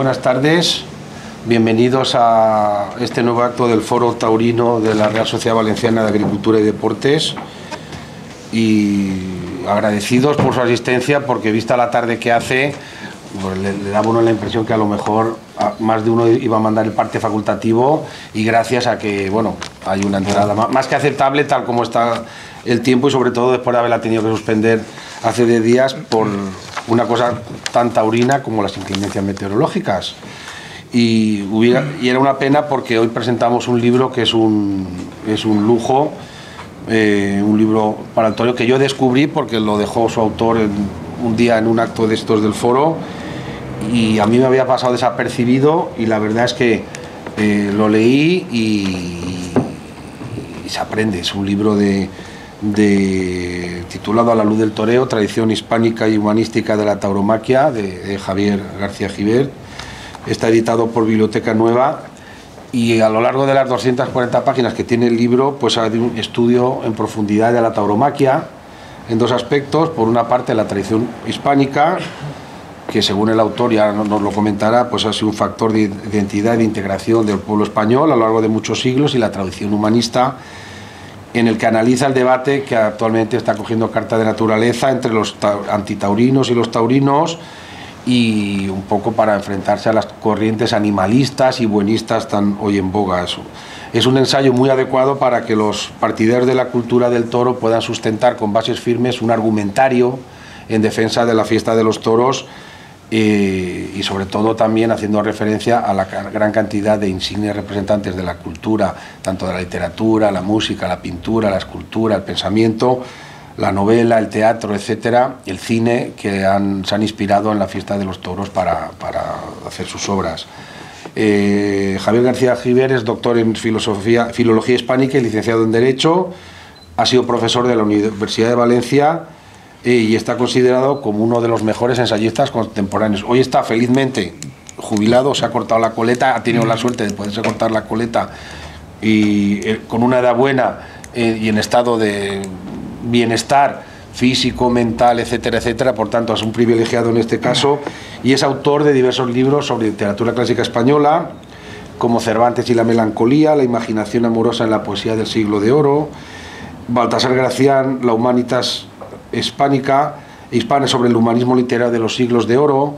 buenas tardes. Bienvenidos a este nuevo acto del Foro Taurino de la Real Sociedad Valenciana de Agricultura y Deportes. Y agradecidos por su asistencia, porque vista la tarde que hace, pues le daba uno la impresión que a lo mejor más de uno iba a mandar el parte facultativo, y gracias a que, bueno, hay una entrada más que aceptable tal como está el tiempo, y sobre todo después de haberla tenido que suspender hace 10 días por una cosa tan taurina como las inclemencias meteorológicas. Y era una pena, porque hoy presentamos un libro que es un lujo, un libro para el toreo que yo descubrí porque lo dejó su autor un día en un acto de estos del foro, y a mí me había pasado desapercibido, y la verdad es que lo leí y se aprende. Es un libro titulado A la luz del toreo, tradición hispánica y humanística de la tauromaquia, de Javier García Gibert. Está editado por Biblioteca Nueva, y a lo largo de las 240 páginas que tiene el libro, pues hay un estudio en profundidad de la tauromaquia en dos aspectos. Por una parte, la tradición hispánica, que según el autor, ya nos lo comentará, pues ha sido un factor de identidad y de integración del pueblo español a lo largo de muchos siglos, y la tradición humanista, en el que analiza el debate que actualmente está cogiendo carta de naturaleza entre los antitaurinos y los taurinos, y un poco para enfrentarse a las corrientes animalistas y buenistas tan hoy en boga. Es un ensayo muy adecuado para que los partidarios de la cultura del toro puedan sustentar con bases firmes un argumentario en defensa de la fiesta de los toros, y sobre todo también haciendo referencia a la gran cantidad de insignes representantes de la cultura, tanto de la literatura, la música, la pintura, la escultura, el pensamiento, la novela, el teatro, etcétera, el cine, que se han inspirado en la fiesta de los toros para hacer sus obras. Javier García Gibert es doctor en filología hispánica y licenciado en Derecho. Ha sido profesor de la Universidad de Valencia y está considerado como uno de los mejores ensayistas contemporáneos. Hoy está felizmente jubilado, se ha cortado la coleta, ha tenido la suerte de poderse cortar la coleta, y con una edad buena y en estado de bienestar físico, mental, etcétera, etcétera. Por tanto, es un privilegiado en este caso, y es autor de diversos libros sobre literatura clásica española, como Cervantes y la melancolía, La imaginación amorosa en la poesía del siglo de oro, Baltasar Gracián, La humanitas hispana sobre el humanismo literario de los siglos de oro.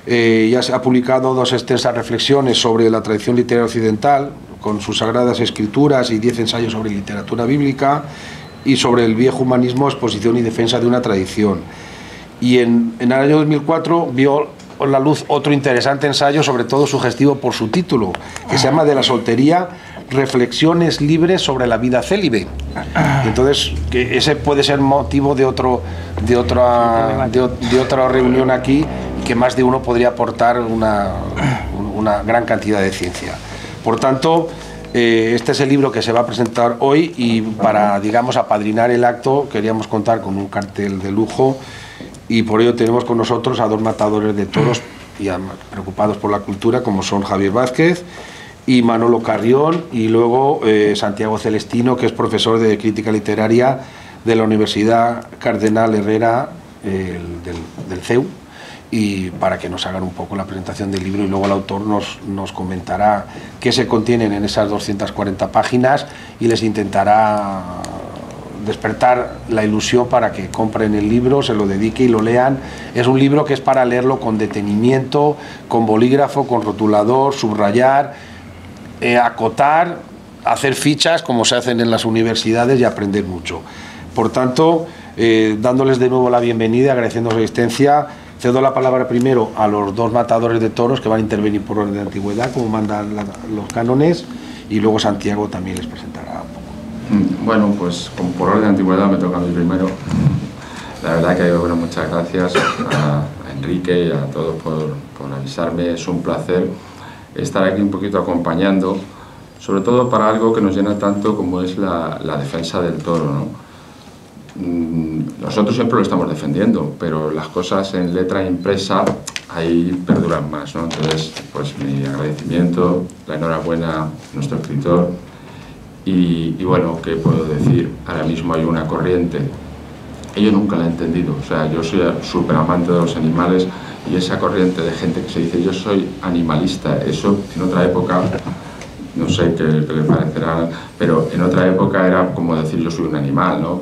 Ya se ha publicado 2 extensas reflexiones sobre la tradición literaria occidental, con sus sagradas escrituras, y 10 ensayos sobre literatura bíblica, y sobre el viejo humanismo, exposición y defensa de una tradición. Y en el año 2004 vio la luz otro interesante ensayo, sobre todo sugestivo por su título, que se llama De la soltería, reflexiones libres sobre la vida célibe. Entonces, que ese puede ser motivo de otra reunión aquí, y que más de uno podría aportar una gran cantidad de ciencia. Por tanto, este es el libro que se va a presentar hoy, y para, digamos, apadrinar el acto queríamos contar con un cartel de lujo, y por ello tenemos con nosotros a 2 matadores de toros y preocupados por la cultura, como son Javier Vázquez y Manolo Carrión, y luego Santiago Celestino, que es profesor de crítica literaria de la Universidad Cardenal Herrera del CEU, y para que nos hagan un poco la presentación del libro, y luego el autor nos comentará qué se contienen en esas 240 páginas, y les intentará despertar la ilusión para que compren el libro, se lo dedique y lo lean. Es un libro que es para leerlo con detenimiento, con bolígrafo, con rotulador, subrayar, acotar, hacer fichas como se hacen en las universidades, y aprender mucho. Por tanto, dándoles de nuevo la bienvenida y agradeciendo su asistencia, cedo la palabra primero a los 2 matadores de toros, que van a intervenir por orden de antigüedad, como mandan los cánones, y luego Santiago también les presentará un poco. Bueno, pues como por orden de antigüedad me toca a mí primero. La verdad que, bueno, muchas gracias a Enrique y a todos por avisarme. Es un placer estar aquí un poquito acompañando, sobre todo para algo que nos llena tanto como es la defensa del toro, ¿no? Nosotros siempre lo estamos defendiendo, pero las cosas en letra impresa ahí perduran más, ¿no? Entonces, pues mi agradecimiento, la enhorabuena a nuestro escritor, y bueno, ¿qué puedo decir? Ahora mismo hay una corriente yo nunca la he entendido. O sea, yo soy súper amante de los animales y esa corriente de gente que se dice yo soy animalista, eso en otra época, no sé qué le parecerá, pero en otra época era como decir yo soy un animal, ¿no?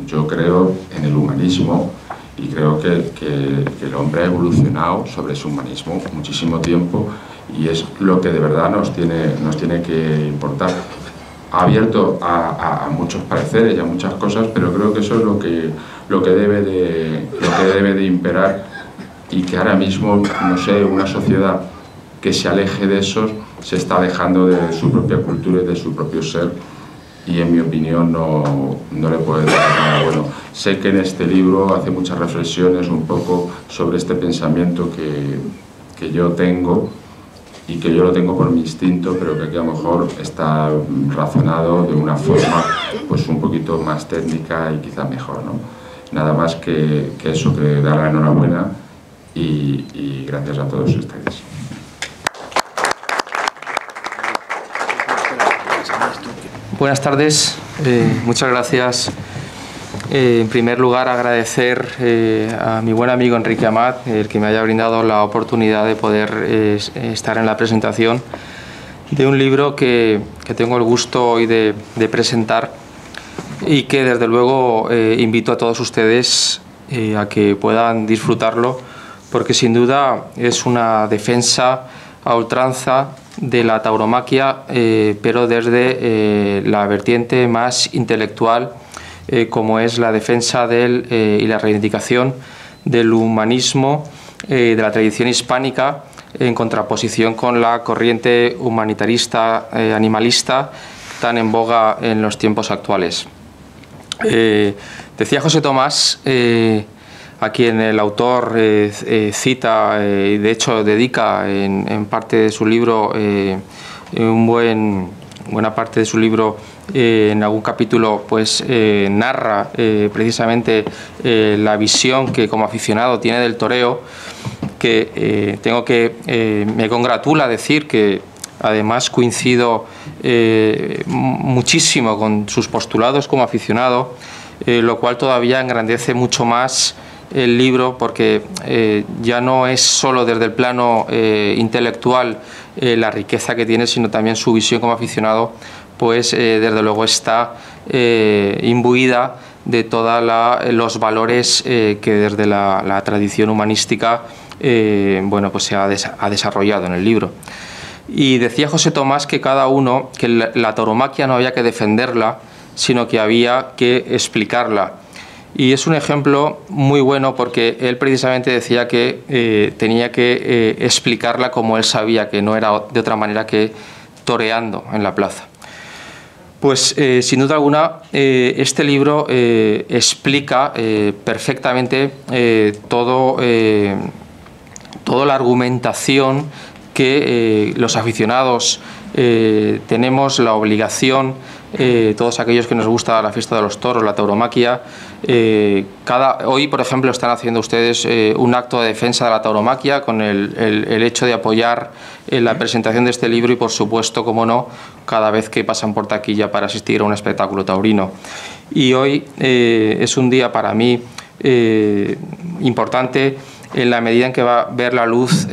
Yo creo en el humanismo y creo que el hombre ha evolucionado sobre ese humanismo muchísimo tiempo y es lo que de verdad nos tiene que importar. Ha abierto a muchos pareceres y a muchas cosas, pero creo que eso es lo que debe de imperar, y que ahora mismo, no sé, una sociedad que se aleje de eso se está alejando de su propia cultura y de su propio ser, y en mi opinión no le puede dar nada bueno. Sé que en este libro hace muchas reflexiones un poco sobre este pensamiento que yo tengo, y que yo lo tengo por mi instinto, pero que aquí a lo mejor está razonado de una forma pues un poquito más técnica y quizá mejor, ¿no? Nada más que eso, que dar la enhorabuena y gracias a todos ustedes. Buenas tardes, muchas gracias. En primer lugar, agradecer a mi buen amigo Enrique Amat el que me haya brindado la oportunidad de poder estar en la presentación de un libro que tengo el gusto hoy de presentar, y que desde luego invito a todos ustedes a que puedan disfrutarlo, porque sin duda es una defensa a ultranza de la tauromaquia, pero desde la vertiente más intelectual, como es la defensa y la reivindicación del humanismo, de la tradición hispánica, en contraposición con la corriente humanitarista, animalista, tan en boga en los tiempos actuales. Decía José Tomás, a quien el autor cita y de hecho dedica en parte de su libro, buena parte de su libro, en algún capítulo pues narra precisamente la visión que como aficionado tiene del toreo, que me congratula decir que además coincido muchísimo con sus postulados como aficionado, lo cual todavía engrandece mucho más el libro, porque ya no es solo desde el plano intelectual la riqueza que tiene, sino también su visión como aficionado, pues desde luego está imbuida de todos los valores que desde la tradición humanística bueno, pues se ha desarrollado en el libro. Y decía José Tomás que la tauromaquia no había que defenderla, sino que había que explicarla. Y es un ejemplo muy bueno, porque él precisamente decía que tenía que explicarla como él sabía, que no era de otra manera que toreando en la plaza. Pues sin duda alguna este libro explica perfectamente toda la argumentación que los aficionados tenemos la obligación, todos aquellos que nos gusta la fiesta de los toros, la tauromaquia. Hoy, por ejemplo, están haciendo ustedes un acto de defensa de la tauromaquia con el hecho de apoyar la presentación de este libro, y por supuesto, como no, cada vez que pasan por taquilla para asistir a un espectáculo taurino. Y hoy es un día para mí importante, en la medida en que va a ver la luz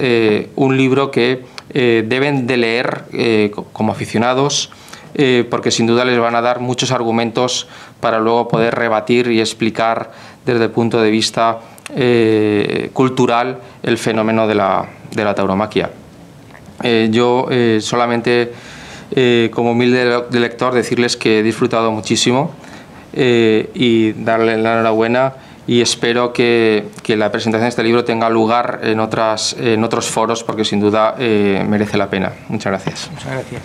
un libro que deben de leer como aficionados, porque sin duda les van a dar muchos argumentos para luego poder rebatir y explicar desde el punto de vista cultural el fenómeno de la tauromaquia. Yo solamente como humilde lector decirles que he disfrutado muchísimo y darle la enhorabuena, y espero que la presentación de este libro tenga lugar en otros foros, porque sin duda merece la pena. Muchas gracias. Muchas gracias.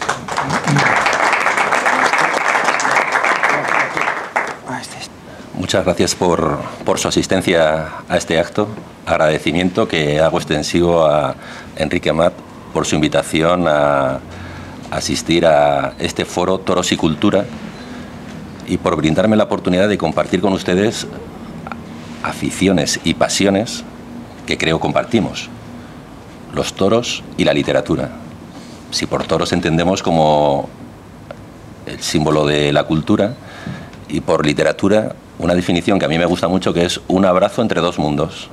Muchas gracias por su asistencia a este acto. Agradecimiento que hago extensivo a Enrique Amat por su invitación a asistir a este foro Toros y Cultura, y por brindarme la oportunidad de compartir con ustedes aficiones y pasiones que creo compartimos: los toros y la literatura. Si por toros entendemos como el símbolo de la cultura, y por literatura una definición que a mí me gusta mucho, que es un abrazo entre dos mundos,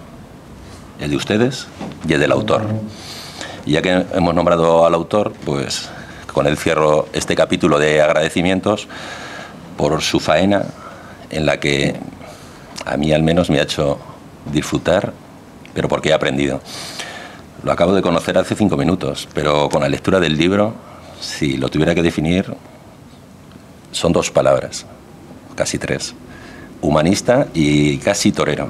el de ustedes y el del autor. Y ya que hemos nombrado al autor, pues con él cierro este capítulo de agradecimientos por su faena, en la que a mí al menos me ha hecho disfrutar, pero porque he aprendido. Lo acabo de conocer hace 5 minutos, pero con la lectura del libro, si lo tuviera que definir, son 2 palabras, casi 3. Humanista y casi torero.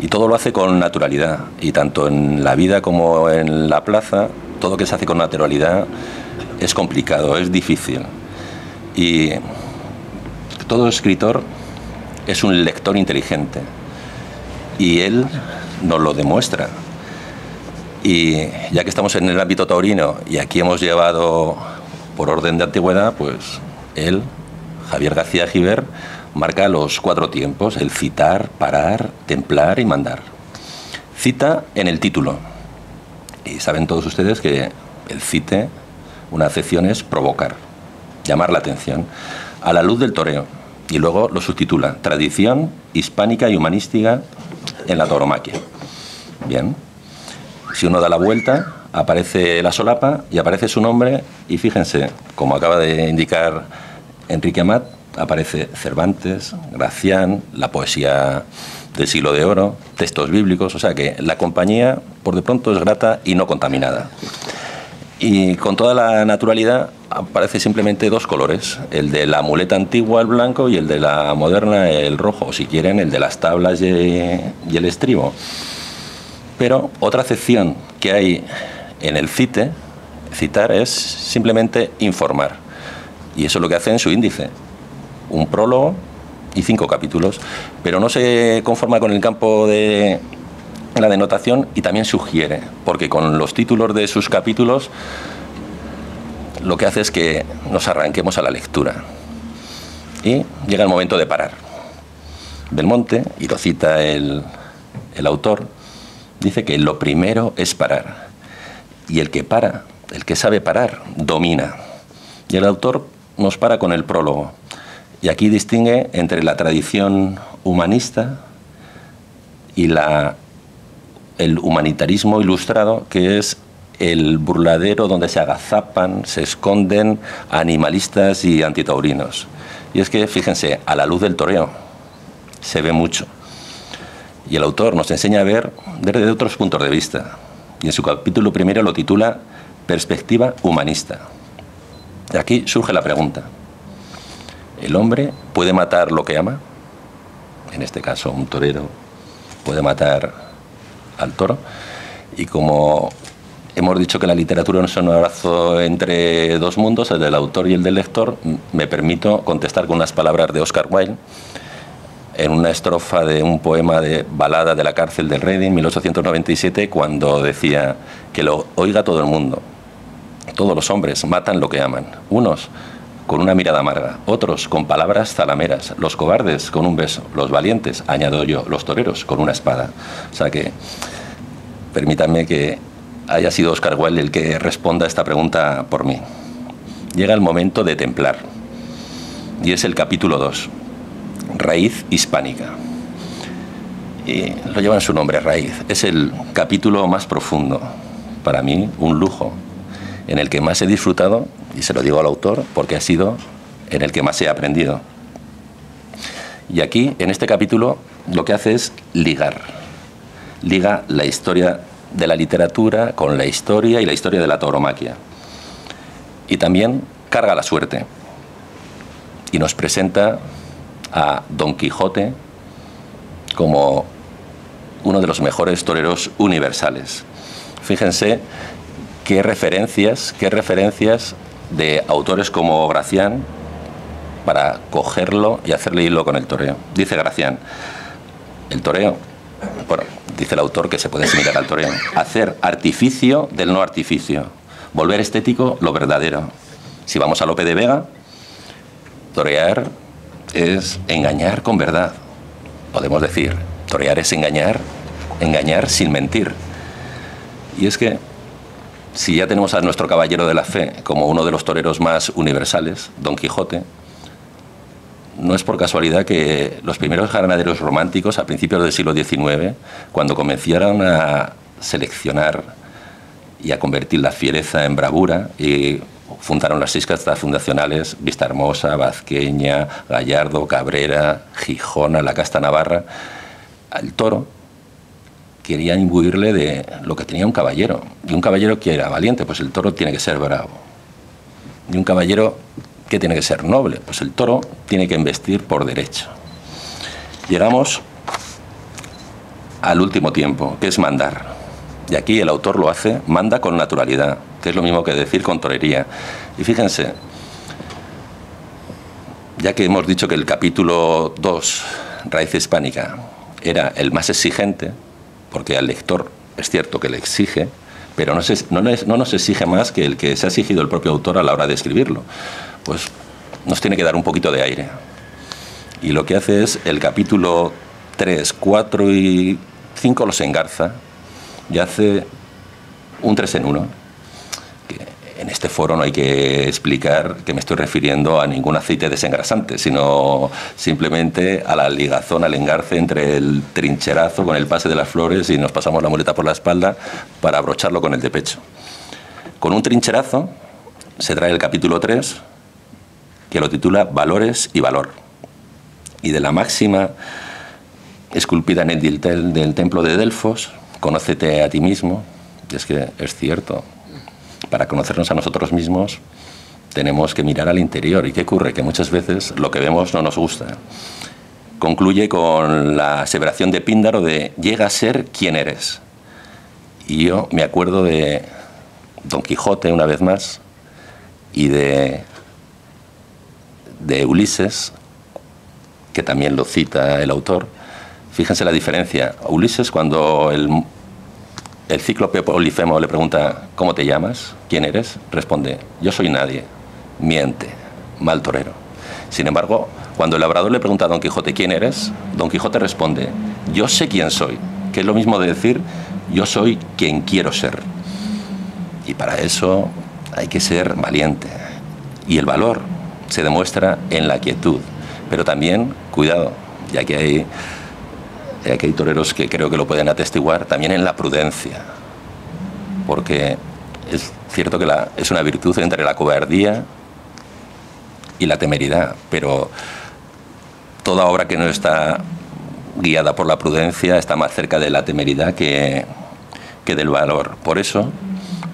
Y todo lo hace con naturalidad. Y tanto en la vida como en la plaza, todo lo que se hace con naturalidad es complicado, es difícil. Y todo escritor es un lector inteligente. Y él nos lo demuestra. Y ya que estamos en el ámbito taurino y aquí hemos llevado por orden de antigüedad, pues él, Javier García Gibert, marca los 4 tiempos: el citar, parar, templar y mandar. Cita en el título. Y saben todos ustedes que el cite, una acepción es provocar, llamar la atención, a la luz del toreo. Y luego lo subtitula: Tradición hispánica y humanística en la tauromaquia. Bien. Si uno da la vuelta, aparece la solapa y aparece su nombre, y fíjense, como acaba de indicar Enrique Amat, aparece Cervantes, Gracián, la poesía del Siglo de Oro, textos bíblicos, o sea que la compañía por de pronto es grata y no contaminada. Y con toda la naturalidad aparece simplemente 2 colores, el de la muleta antigua, el blanco, y el de la moderna, el rojo, o si quieren, el de las tablas y el estribo. Pero otra acepción que hay en el citar, es simplemente informar. Y eso es lo que hace en su índice. Un prólogo y 5 capítulos. Pero no se conforma con el campo de la denotación y también sugiere, porque con los títulos de sus capítulos lo que hace es que nos arranquemos a la lectura. Y llega el momento de parar. Belmonte, y lo cita el autor, dice que lo primero es parar. Y el que para, el que sabe parar, domina. Y el autor nos para con el prólogo. Y aquí distingue entre la tradición humanista y el humanitarismo ilustrado, que es el burladero donde se agazapan, se esconden animalistas y antitaurinos. Y es que, fíjense, a la luz del toreo se ve mucho. Y el autor nos enseña a ver desde otros puntos de vista. Y en su capítulo primero lo titula Perspectiva humanista. Y aquí surge la pregunta: ¿el hombre puede matar lo que ama? En este caso, un torero puede matar al toro. Y como hemos dicho que la literatura no es un abrazo entre 2 mundos, el del autor y el del lector, me permito contestar con unas palabras de Oscar Wilde en una estrofa de un poema de balada de la cárcel del Reading, 1897, cuando decía: que lo oiga todo el mundo. Todos los hombres matan lo que aman. Unos con una mirada amarga, otros con palabras zalameras, los cobardes con un beso, los valientes, añado yo, los toreros con una espada. O sea que, permítanme que haya sido Oscar Wilde el que responda a esta pregunta por mí. Llega el momento de templar, y es el capítulo 2. Raíz hispánica. Y lo lleva en su nombre, raíz. Es el capítulo más profundo, para mí un lujo, en el que más he disfrutado, y se lo digo al autor porque ha sido en el que más he aprendido. Y aquí, en este capítulo, lo que hace es ligar. Liga la historia de la literatura con la historia y la historia de la tauromaquia. Y también carga la suerte. Y nos presenta a Don Quijote como uno de los mejores toreros universales. Fíjense qué referencias de autores como Gracián para cogerlo y hacerle hilo con el toreo. Dice Gracián: el toreo, bueno, dice el autor que se puede asimilar al toreo, hacer artificio del no artificio, volver estético lo verdadero. Si vamos a Lope de Vega, torear es engañar con verdad. Podemos decir, torear es engañar sin mentir. Y es que, si ya tenemos a nuestro caballero de la fe como uno de los toreros más universales, Don Quijote, no es por casualidad que los primeros ganaderos románticos, a principios del siglo XIX, cuando comenzaron a seleccionar y a convertir la fiereza en bravura, y fundaron las 6 castas fundacionales: Vistahermosa, Vazqueña, Gallardo, Cabrera, Gijona, la casta navarra, al toro querían imbuirle de lo que tenía un caballero. Y un caballero que era valiente, pues el toro tiene que ser bravo. Y un caballero que tiene que ser noble, pues el toro tiene que embestir por derecho. Llegamos al último tiempo, que es mandar. Y aquí el autor lo hace, manda con naturalidad, que es lo mismo que decir con torería. Y fíjense, ya que hemos dicho que el capítulo 2, Raíz Hispánica, era el más exigente, porque al lector es cierto que le exige, pero no nos exige más que el que se ha exigido el propio autor a la hora de escribirlo. Pues nos tiene que dar un poquito de aire. Y lo que hace es el capítulo 3, 4 y 5 los engarza y hace un 3 en 1. En este foro no hay que explicar que me estoy refiriendo a ningún aceite desengrasante, sino simplemente a la ligazón, al engarce entre el trincherazo con el pase de las flores y nos pasamos la muleta por la espalda para abrocharlo con el de pecho. Con un trincherazo se trae el capítulo 3, que lo titula Valores y Valor. Y de la máxima esculpida en el dintel del templo de Delfos, conócete a ti mismo, y es que es cierto. Para conocernos a nosotros mismos tenemos que mirar al interior. ¿Y qué ocurre? Que muchas veces lo que vemos no nos gusta. Concluye con la aseveración de Píndaro de llega a ser quien eres. Y yo me acuerdo de Don Quijote una vez más y de Ulises, que también lo cita el autor. Fíjense la diferencia. A Ulises, cuando el cíclope Polifemo le pregunta ¿cómo te llamas? ¿Quién eres? Responde, yo soy nadie, miente, mal torero. Sin embargo, cuando el labrador le pregunta a Don Quijote ¿quién eres? Don Quijote responde, yo sé quién soy, que es lo mismo de decir yo soy quien quiero ser. Y para eso hay que ser valiente. Y el valor se demuestra en la quietud. Pero también, cuidado, ya que hay toreros que creo que lo pueden atestiguar, también en la prudencia, porque es cierto que es una virtud entre la cobardía y la temeridad, pero toda obra que no está guiada por la prudencia está más cerca de la temeridad que del valor. Por eso,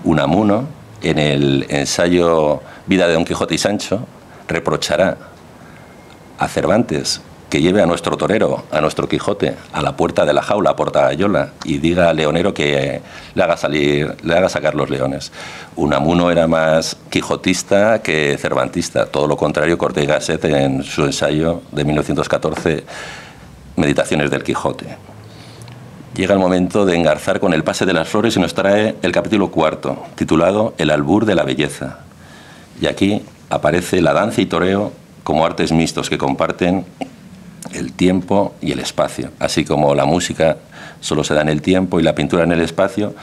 Unamuno, en el ensayo Vida de Don Quijote y Sancho, reprochará a Cervantes que lleve a nuestro torero, a nuestro Quijote, a la puerta de la jaula, a Portagallola, y diga al leonero que le haga sacar los leones. Unamuno era más quijotista que cervantista, todo lo contrario Cortés y Gasset en su ensayo de 1914, Meditaciones del Quijote. Llega el momento de engarzar con el pase de las flores y nos trae el capítulo 4, titulado El albur de la belleza. Y aquí aparece la danza y toreo como artes mixtos que comparten el tiempo y el espacio, así como la música solo se da en el tiempo y la pintura en el espacio,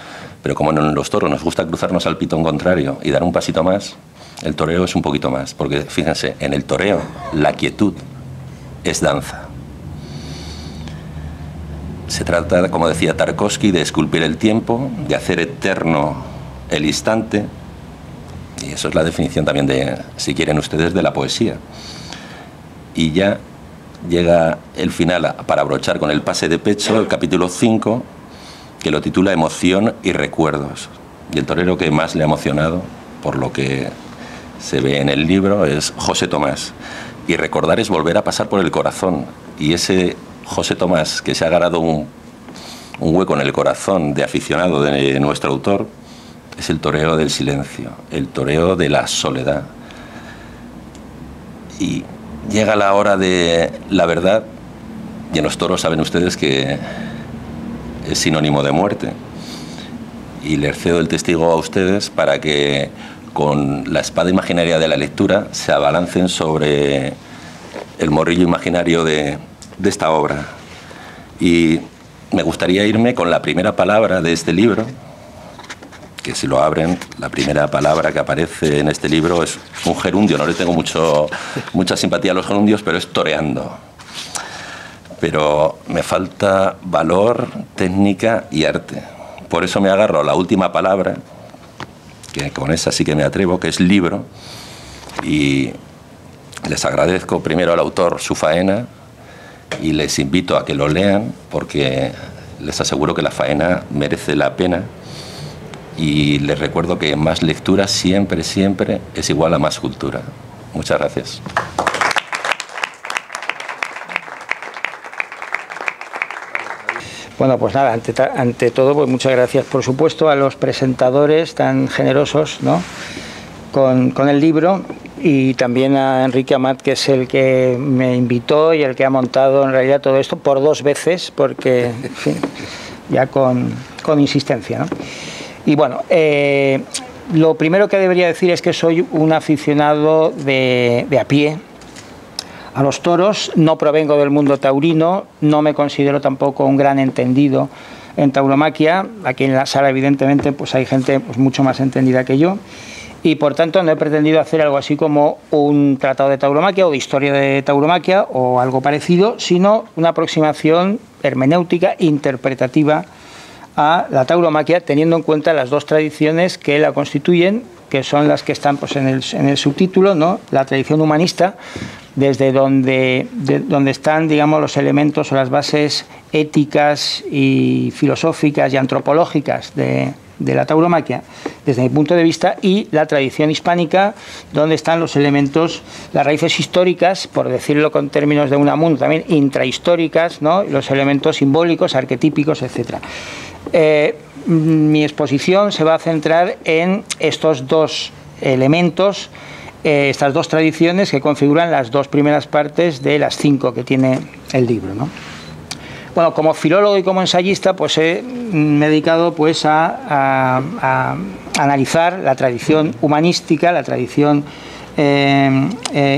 pero como en los toros nos gusta cruzarnos al pitón contrario y dar un pasito más, el toreo es un poquito más, porque fíjense, en el toreo la quietud es danza. Se trata, como decía Tarkovsky, de esculpir el tiempo, de hacer eterno el instante, y eso es la definición también de, si quieren ustedes, de la poesía. Y ya llega el final para abrochar con el pase de pecho, el capítulo 5, que lo titula Emoción y recuerdos. Y el torero que más le ha emocionado, por lo que se ve en el libro, es José Tomás. Y recordar es volver a pasar por el corazón. Y ese José Tomás, que se ha ganado un hueco en el corazón de aficionado de nuestro autor, es el toreo del silencio, el toreo de la soledad. Y llega la hora de la verdad, y en los toros saben ustedes que es sinónimo de muerte. Y les cedo el testigo a ustedes para que con la espada imaginaria de la lectura se abalancen sobre el morrillo imaginario de esta obra. Y me gustaría irme con la primera palabra de este libro, que si lo abren, la primera palabra que aparece en este libro es un gerundio. No le tengo mucha simpatía a los gerundios, pero es toreando. Pero me falta valor, técnica y arte. Por eso me agarro a la última palabra, que con esa sí que me atrevo, que es libro, y les agradezco primero al autor su faena y les invito a que lo lean, porque les aseguro que la faena merece la pena, y les recuerdo que más lectura siempre, siempre es igual a más cultura. Muchas gracias. Bueno, pues nada, ante todo, pues muchas gracias, por supuesto, a los presentadores tan generosos, ¿no?, con el libro, y también a Enrique Amat, que es el que me invitó y el que ha montado en realidad todo esto por 2 veces, porque, en fin, ya con insistencia, ¿no? Y bueno, lo primero que debería decir es que soy un aficionado de a pie a los toros. No provengo del mundo taurino, no me considero tampoco un gran entendido en tauromaquia. Aquí en la sala, evidentemente, pues hay gente pues mucho más entendida que yo, y por tanto no he pretendido hacer algo así como un tratado de tauromaquia o de historia de tauromaquia o algo parecido, sino una aproximación hermenéutica interpretativa a la tauromaquia, teniendo en cuenta las 2 tradiciones que la constituyen, que son las que están pues en el subtítulo, ¿no?, la tradición humanista, desde donde están, digamos, los elementos o las bases éticas y filosóficas y antropológicas de la tauromaquia, desde mi punto de vista, y la tradición hispánica, donde están los elementos, las raíces históricas, por decirlo con términos de Unamuno, también intrahistóricas, ¿no?, y los elementos simbólicos, arquetípicos, etcétera. Mi exposición se va a centrar en estos 2 elementos, estas 2 tradiciones que configuran las 2 primeras partes de las 5 que tiene el libro, ¿no? Bueno, como filólogo y como ensayista, pues me he dedicado pues a analizar la tradición humanística, la tradición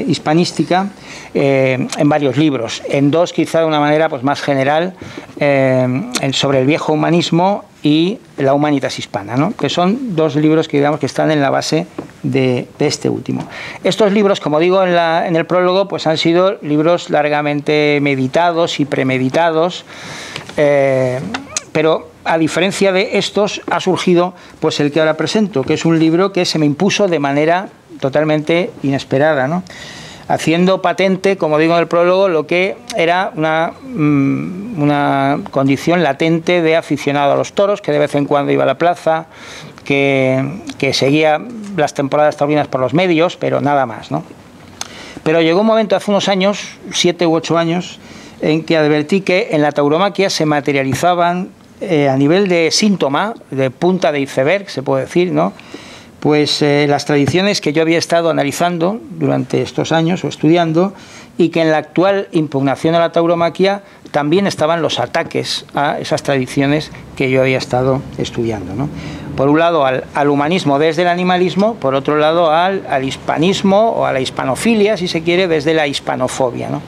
hispanística, en varios libros. En 2 quizá de una manera pues más general, sobre el viejo humanismo y la Humanitas Hispana, ¿no?, que son 2 libros que digamos que están en la base de este último. Estos libros, como digo en el prólogo, pues han sido libros largamente meditados y premeditados, pero a diferencia de estos ha surgido pues el que ahora presento, que es un libro que se me impuso de manera totalmente inesperada, ¿no?, haciendo patente, como digo en el prólogo, lo que era una condición latente de aficionado a los toros, que de vez en cuando iba a la plaza, que seguía las temporadas taurinas por los medios, pero nada más, ¿no? Pero llegó un momento hace unos años, 7 u 8 años, en que advertí que en la tauromaquia se materializaban a nivel de síntoma, de punta de iceberg, se puede decir, ¿no?, pues las tradiciones que yo había estado analizando durante estos años o estudiando, y que en la actual impugnación a la tauromaquia también estaban los ataques a esas tradiciones que yo había estado estudiando, ¿no? Por un lado al humanismo desde el animalismo, por otro lado al hispanismo o a la hispanofilia, si se quiere, desde la hispanofobia, ¿no?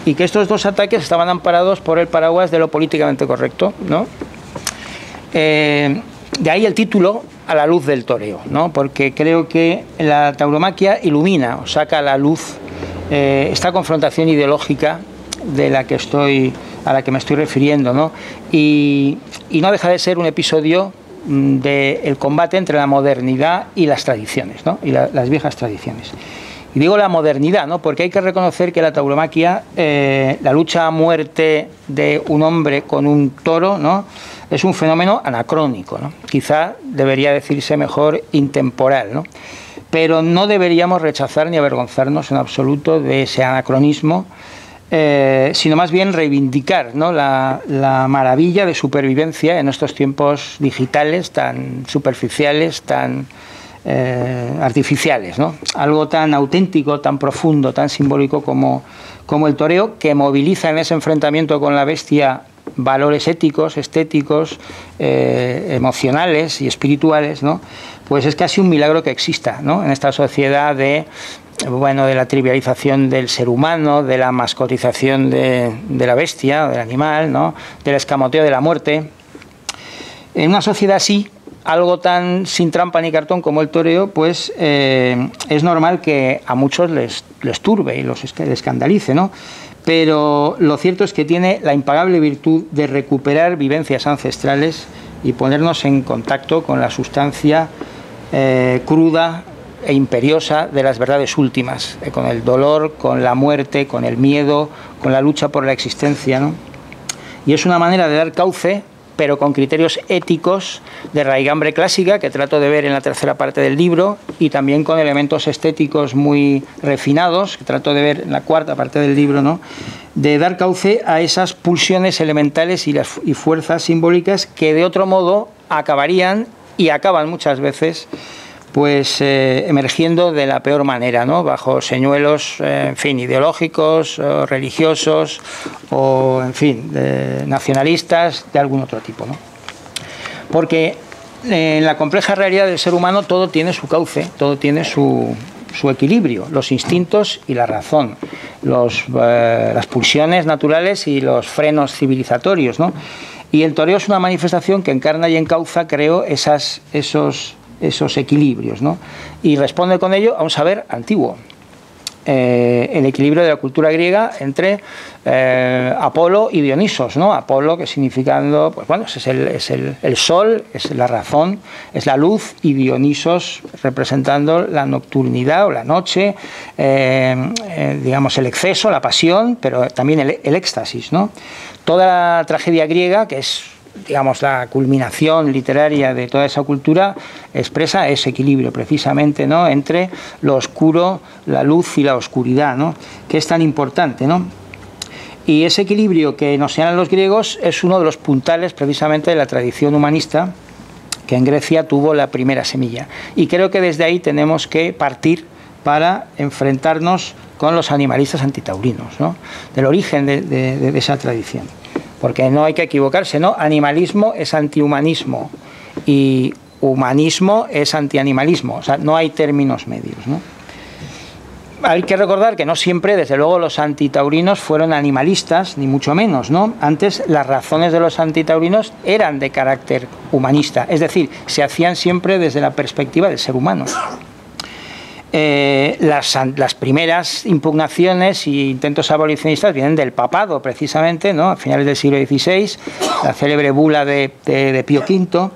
Y que estos 2 ataques estaban amparados por el paraguas de lo políticamente correcto, ¿no? De ahí el título, A la luz del toreo, ¿no?, porque creo que la tauromaquia ilumina o saca a la luz esta confrontación ideológica a la que me estoy refiriendo, ¿no?, y no deja de ser un episodio del combate entre la modernidad y las tradiciones, ¿no?, y las viejas tradiciones. Y digo la modernidad, ¿no?, porque hay que reconocer que la tauromaquia, la lucha a muerte de un hombre con un toro, ¿no?, es un fenómeno anacrónico, ¿no?, quizá debería decirse mejor intemporal, ¿no?, pero no deberíamos rechazar ni avergonzarnos en absoluto de ese anacronismo, sino más bien reivindicar, ¿no?, la maravilla de supervivencia en estos tiempos digitales tan superficiales, tan artificiales, ¿no?, algo tan auténtico, tan profundo, tan simbólico como el toreo, que moviliza en ese enfrentamiento con la bestia valores éticos, estéticos, emocionales y espirituales, ¿no?, pues es casi un milagro que exista, ¿no?, en esta sociedad de la trivialización del ser humano, de la mascotización de la bestia, del animal, ¿no?, del escamoteo de la muerte. En una sociedad así, algo tan sin trampa ni cartón como el toreo, pues es normal que a muchos les turbe y les escandalice, ¿no? Pero lo cierto es que tiene la impagable virtud de recuperar vivencias ancestrales y ponernos en contacto con la sustancia cruda e imperiosa de las verdades últimas, con el dolor, con la muerte, con el miedo, con la lucha por la existencia, ¿no? Y es una manera de dar cauce, pero con criterios éticos de raigambre clásica, que trato de ver en la tercera parte del libro, y también con elementos estéticos muy refinados, que trato de ver en la cuarta parte del libro, ¿no? De dar cauce a esas pulsiones elementales y fuerzas simbólicas que de otro modo acabarían, y acaban muchas veces, pues emergiendo de la peor manera, ¿no? Bajo señuelos, en fin, ideológicos, o religiosos, o, en fin, nacionalistas, de algún otro tipo, ¿no? Porque en la compleja realidad del ser humano todo tiene su cauce, todo tiene su equilibrio, los instintos y la razón, las pulsiones naturales y los frenos civilizatorios, ¿no? Y el toreo es una manifestación que encarna y encauza, creo, esos equilibrios, ¿no? Y responde con ello a un saber antiguo, el equilibrio de la cultura griega entre Apolo y Dionisos, ¿no? Apolo, que significando, pues bueno, es el sol, es la razón, es la luz, y Dionisos representando la nocturnidad o la noche, digamos el exceso, la pasión, pero también el éxtasis, ¿no? Toda la tragedia griega, que es, digamos, la culminación literaria de toda esa cultura, expresa ese equilibrio precisamente, ¿no? Entre lo oscuro, la luz y la oscuridad, ¿no? Que es tan importante, ¿no? Y ese equilibrio que nos señalan los griegos es uno de los puntales precisamente de la tradición humanista, que en Grecia tuvo la primera semilla. Y creo que desde ahí tenemos que partir para enfrentarnos con los animalistas antitaurinos, ¿no? Del origen de esa tradición. Porque no hay que equivocarse, ¿no? Animalismo es antihumanismo y humanismo es antianimalismo. O sea, no hay términos medios, ¿no? Hay que recordar que no siempre, desde luego, los antitaurinos fueron animalistas, ni mucho menos, ¿no? Antes las razones de los antitaurinos eran de carácter humanista, es decir, se hacían siempre desde la perspectiva del ser humano. Las primeras impugnaciones e intentos abolicionistas vienen del papado, precisamente, ¿no? A finales del siglo XVI, la célebre bula de Pío V,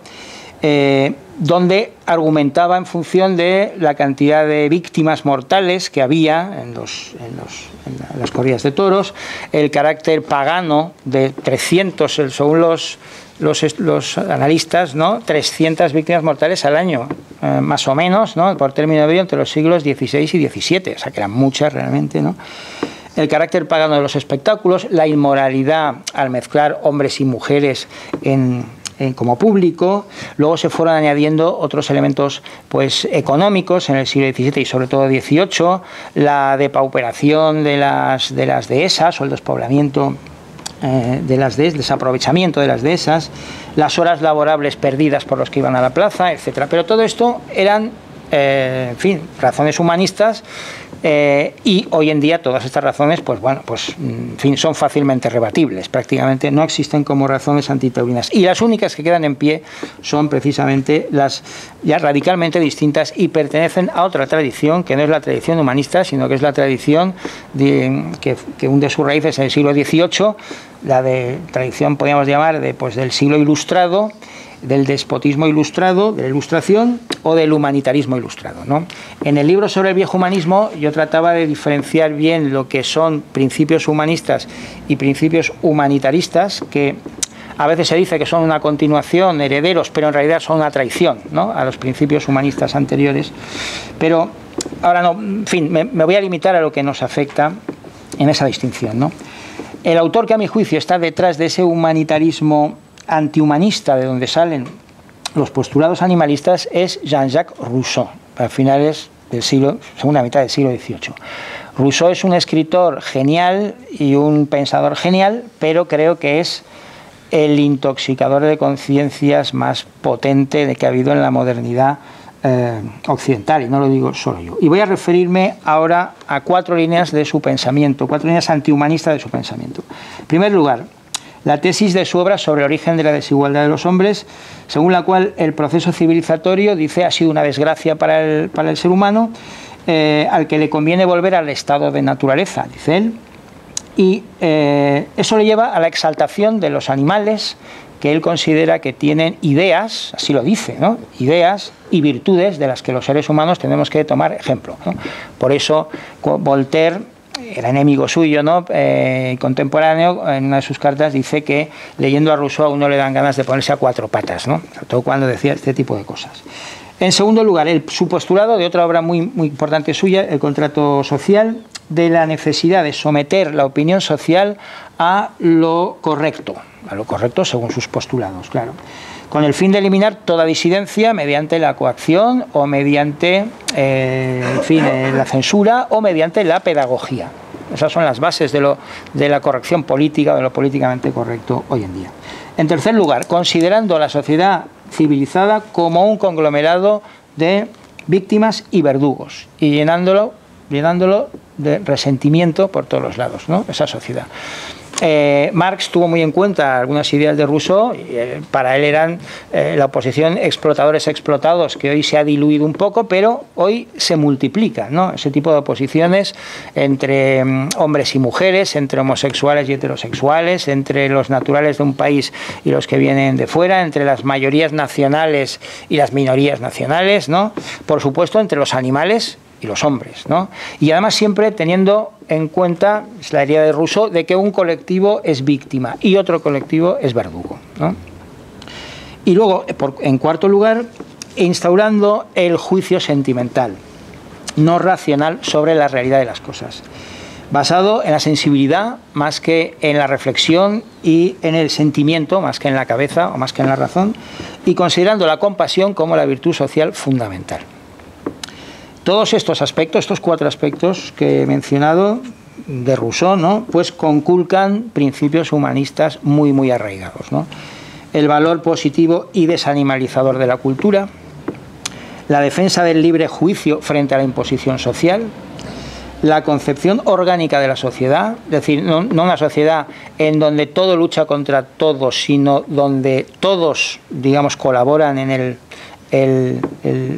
donde argumentaba en función de la cantidad de víctimas mortales que había en las corridas de toros, el carácter pagano de 300, según los analistas, ¿no? 300 víctimas mortales al año, más o menos, ¿no? Por término medio entre los siglos XVI y XVII, o sea que eran muchas realmente, ¿no? El carácter pagano de los espectáculos, la inmoralidad al mezclar hombres y mujeres como público. Luego se fueron añadiendo otros elementos, pues, económicos en el siglo XVII y sobre todo XVIII, la depauperación de las dehesas o el despoblamiento de las desaprovechamiento de las dehesas, las horas laborables perdidas por los que iban a la plaza, etcétera. Pero todo esto eran, en fin, razones humanistas, y hoy en día todas estas razones, pues bueno, pues en fin, son fácilmente rebatibles, prácticamente no existen como razones antitaurinas, y las únicas que quedan en pie son precisamente las ya radicalmente distintas y pertenecen a otra tradición que no es la tradición humanista, sino que es la tradición que hunde sus raíces en el siglo XVIII, la de tradición, podríamos llamar, del siglo ilustrado, del despotismo ilustrado, de la ilustración o del humanitarismo ilustrado, ¿no? En el libro sobre el viejo humanismo yo trataba de diferenciar bien lo que son principios humanistas y principios humanitaristas, que a veces se dice que son una continuación, herederos, pero en realidad son una traición, ¿no?, a los principios humanistas anteriores. Pero ahora no, en fin, me voy a limitar a lo que nos afecta en esa distinción, ¿no? El autor que a mi juicio está detrás de ese humanitarismo antihumanista de donde salen los postulados animalistas es Jean-Jacques Rousseau, a finales del segunda mitad del siglo XVIII. Rousseau es un escritor genial y un pensador genial, pero creo que es el intoxicador de conciencias más potente de que ha habido en la modernidad occidental, y no lo digo solo yo. Y voy a referirme ahora a 4 líneas de su pensamiento, 4 líneas antihumanistas de su pensamiento. En primer lugar, la tesis de su obra sobre el origen de la desigualdad de los hombres, según la cual el proceso civilizatorio, dice, ha sido una desgracia para el ser humano, al que le conviene volver al estado de naturaleza, dice él, y eso le lleva a la exaltación de los animales, que él considera que tienen ideas, así lo dice, ¿no? Ideas y virtudes de las que los seres humanos tenemos que tomar ejemplo, ¿no? Por eso Voltaire, era enemigo suyo, ¿no? Contemporáneo, en una de sus cartas dice que leyendo a Rousseau a uno le dan ganas de ponerse a cuatro patas, ¿no? Sobre todo cuando decía este tipo de cosas. En segundo lugar, su postulado de otra obra muy importante suya, El contrato social, de la necesidad de someter la opinión social a lo correcto según sus postulados, claro, con el fin de eliminar toda disidencia mediante la coacción o mediante la censura o mediante la pedagogía. Esas son las bases de la corrección política, de lo políticamente correcto hoy en día. En tercer lugar, considerando la sociedad civilizada como un conglomerado de víctimas y verdugos y llenándolo de resentimiento por todos los lados, ¿no? Esa sociedad. Marx tuvo muy en cuenta algunas ideas de Rousseau, y para él eran la oposición explotadores-explotados, que hoy se ha diluido un poco, pero hoy se multiplica, ¿no? Ese tipo de oposiciones entre hombres y mujeres, entre homosexuales y heterosexuales, entre los naturales de un país y los que vienen de fuera, entre las mayorías nacionales y las minorías nacionales, ¿no? Por supuesto, entre los animales y los hombres, ¿no? Y además siempre teniendo en cuenta la idea de Rousseau de que un colectivo es víctima y otro colectivo es verdugo, ¿no? Y luego, en cuarto lugar, instaurando el juicio sentimental, no racional, sobre la realidad de las cosas, basado en la sensibilidad más que en la reflexión y en el sentimiento más que en la cabeza o más que en la razón, y considerando la compasión como la virtud social fundamental. Todos estos aspectos, estos cuatro aspectos que he mencionado de Rousseau, ¿no? Pues conculcan principios humanistas muy arraigados, ¿no? El valor positivo y desanimalizador de la cultura, la defensa del libre juicio frente a la imposición social, la concepción orgánica de la sociedad, es decir, no una sociedad en donde todo lucha contra todos, sino donde todos, digamos, colaboran en el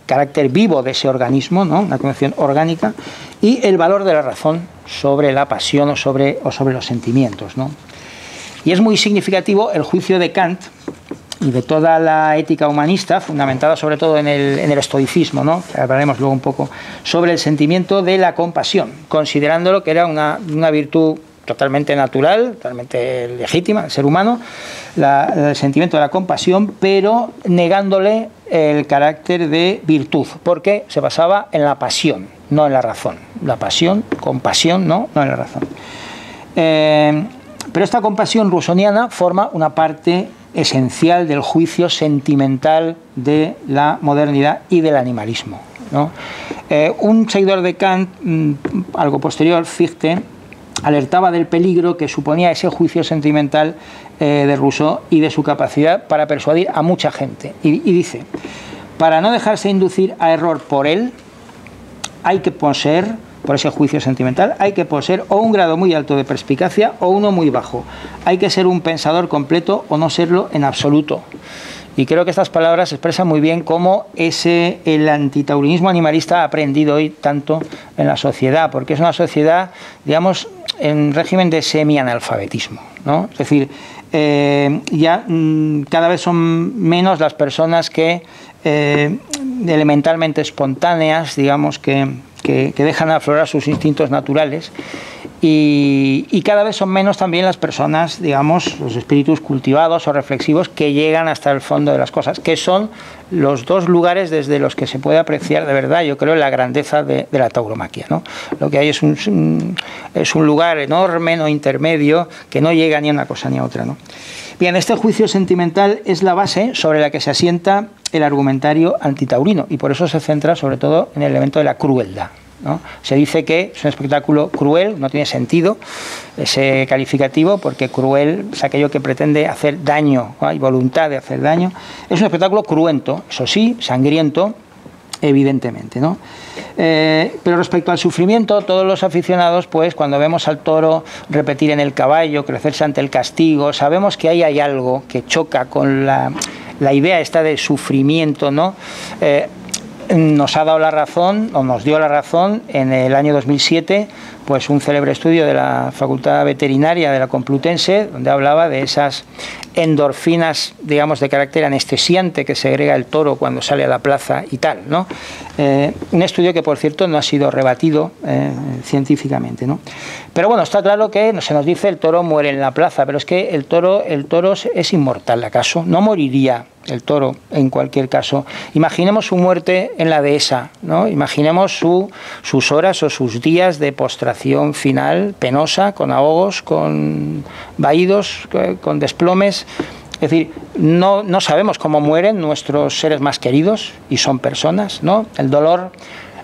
carácter vivo de ese organismo, ¿no? Una concepción orgánica, y el valor de la razón sobre la pasión o sobre los sentimientos, ¿no? Y es muy significativo el juicio de Kant y de toda la ética humanista, fundamentada sobre todo en el estoicismo, ¿no? Hablaremos luego un poco sobre el sentimiento de la compasión, considerándolo que era una virtud totalmente natural, totalmente legítima del ser humano, el sentimiento de la compasión, pero negándole el carácter de virtud, porque se basaba en la pasión, no en la razón. La pasión, compasión, no en la razón. Pero esta compasión rousseauiana forma una parte esencial del juicio sentimental de la modernidad y del animalismo, ¿no? Un seguidor de Kant, algo posterior, Fichte, alertaba del peligro que suponía ese juicio sentimental de Rousseau y de su capacidad para persuadir a mucha gente. Y dice, para no dejarse inducir a error por él, hay que poseer, por ese juicio sentimental, hay que poseer o un grado muy alto de perspicacia o uno muy bajo. Hay que ser un pensador completo o no serlo en absoluto. Y creo que estas palabras expresan muy bien cómo el antitaurinismo animalista ha aprendido hoy tanto en la sociedad, porque es una sociedad, digamos, en régimen de semi-analfabetismo, ¿no? Es decir, cada vez son menos las personas que elementalmente espontáneas, digamos, que dejan aflorar sus instintos naturales, y cada vez son menos también las personas, digamos, los espíritus cultivados o reflexivos que llegan hasta el fondo de las cosas, que son los dos lugares desde los que se puede apreciar de verdad, yo creo, la grandeza de la tauromaquia, ¿no? Lo que hay es un lugar enorme, no intermedio, que no llega ni a una cosa ni a otra, ¿no? Bien, este juicio sentimental es la base sobre la que se asienta el argumentario antitaurino, y por eso se centra sobre todo en el elemento de la crueldad, ¿no? Se dice que es un espectáculo cruel, no tiene sentido ese calificativo, porque cruel es aquello que pretende hacer daño, ¿no? Hay voluntad de hacer daño. Es un espectáculo cruento, eso sí, sangriento, evidentemente, ¿no? Pero respecto al sufrimiento, todos los aficionados, pues cuando vemos al toro repetir en el caballo, crecerse ante el castigo, sabemos que ahí hay algo que choca con la idea esta de sufrimiento, ¿no? Nos ha dado la razón, o nos dio la razón, en el año 2007, pues un célebre estudio de la Facultad Veterinaria de la Complutense, donde hablaba de esas endorfinas, digamos, de carácter anestesiante que segrega el toro cuando sale a la plaza y tal, ¿no? Un estudio que, por cierto, no ha sido rebatido científicamente, ¿no? Pero bueno, está claro que se nos dice el toro muere en la plaza, pero es que el toro es inmortal, ¿acaso? No moriría el toro en cualquier caso. Imaginemos su muerte en la dehesa, ¿no? Imaginemos sus horas o sus días de postración final, penosa, con ahogos, con vaídos, con desplomes. Es decir, no sabemos cómo mueren nuestros seres más queridos, y son personas, ¿no? El dolor,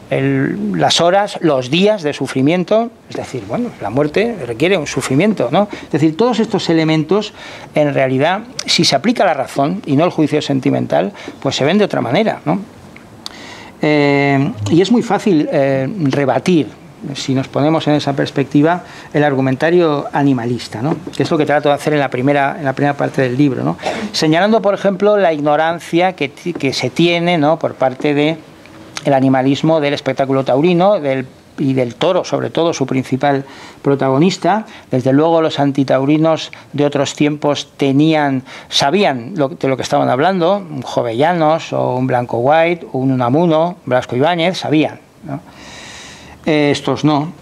las horas, los días de sufrimiento, es decir, bueno, la muerte requiere un sufrimiento, ¿no? Es decir, todos estos elementos, en realidad, si se aplica la razón y no el juicio sentimental, pues se ven de otra manera, ¿no? Y es muy fácil rebatir, si nos ponemos en esa perspectiva, el argumentario animalista, ¿no? Que es lo que trato de hacer en la primera parte del libro, ¿no? Señalando, por ejemplo, la ignorancia que se tiene, ¿no?, por parte de el animalismo del espectáculo taurino y del toro, sobre todo su principal protagonista. Desde luego los antitaurinos de otros tiempos sabían de lo que estaban hablando, un Jovellanos o un Blanco White o un Unamuno, Blasco Ibáñez, sabían, ¿no? Estos no.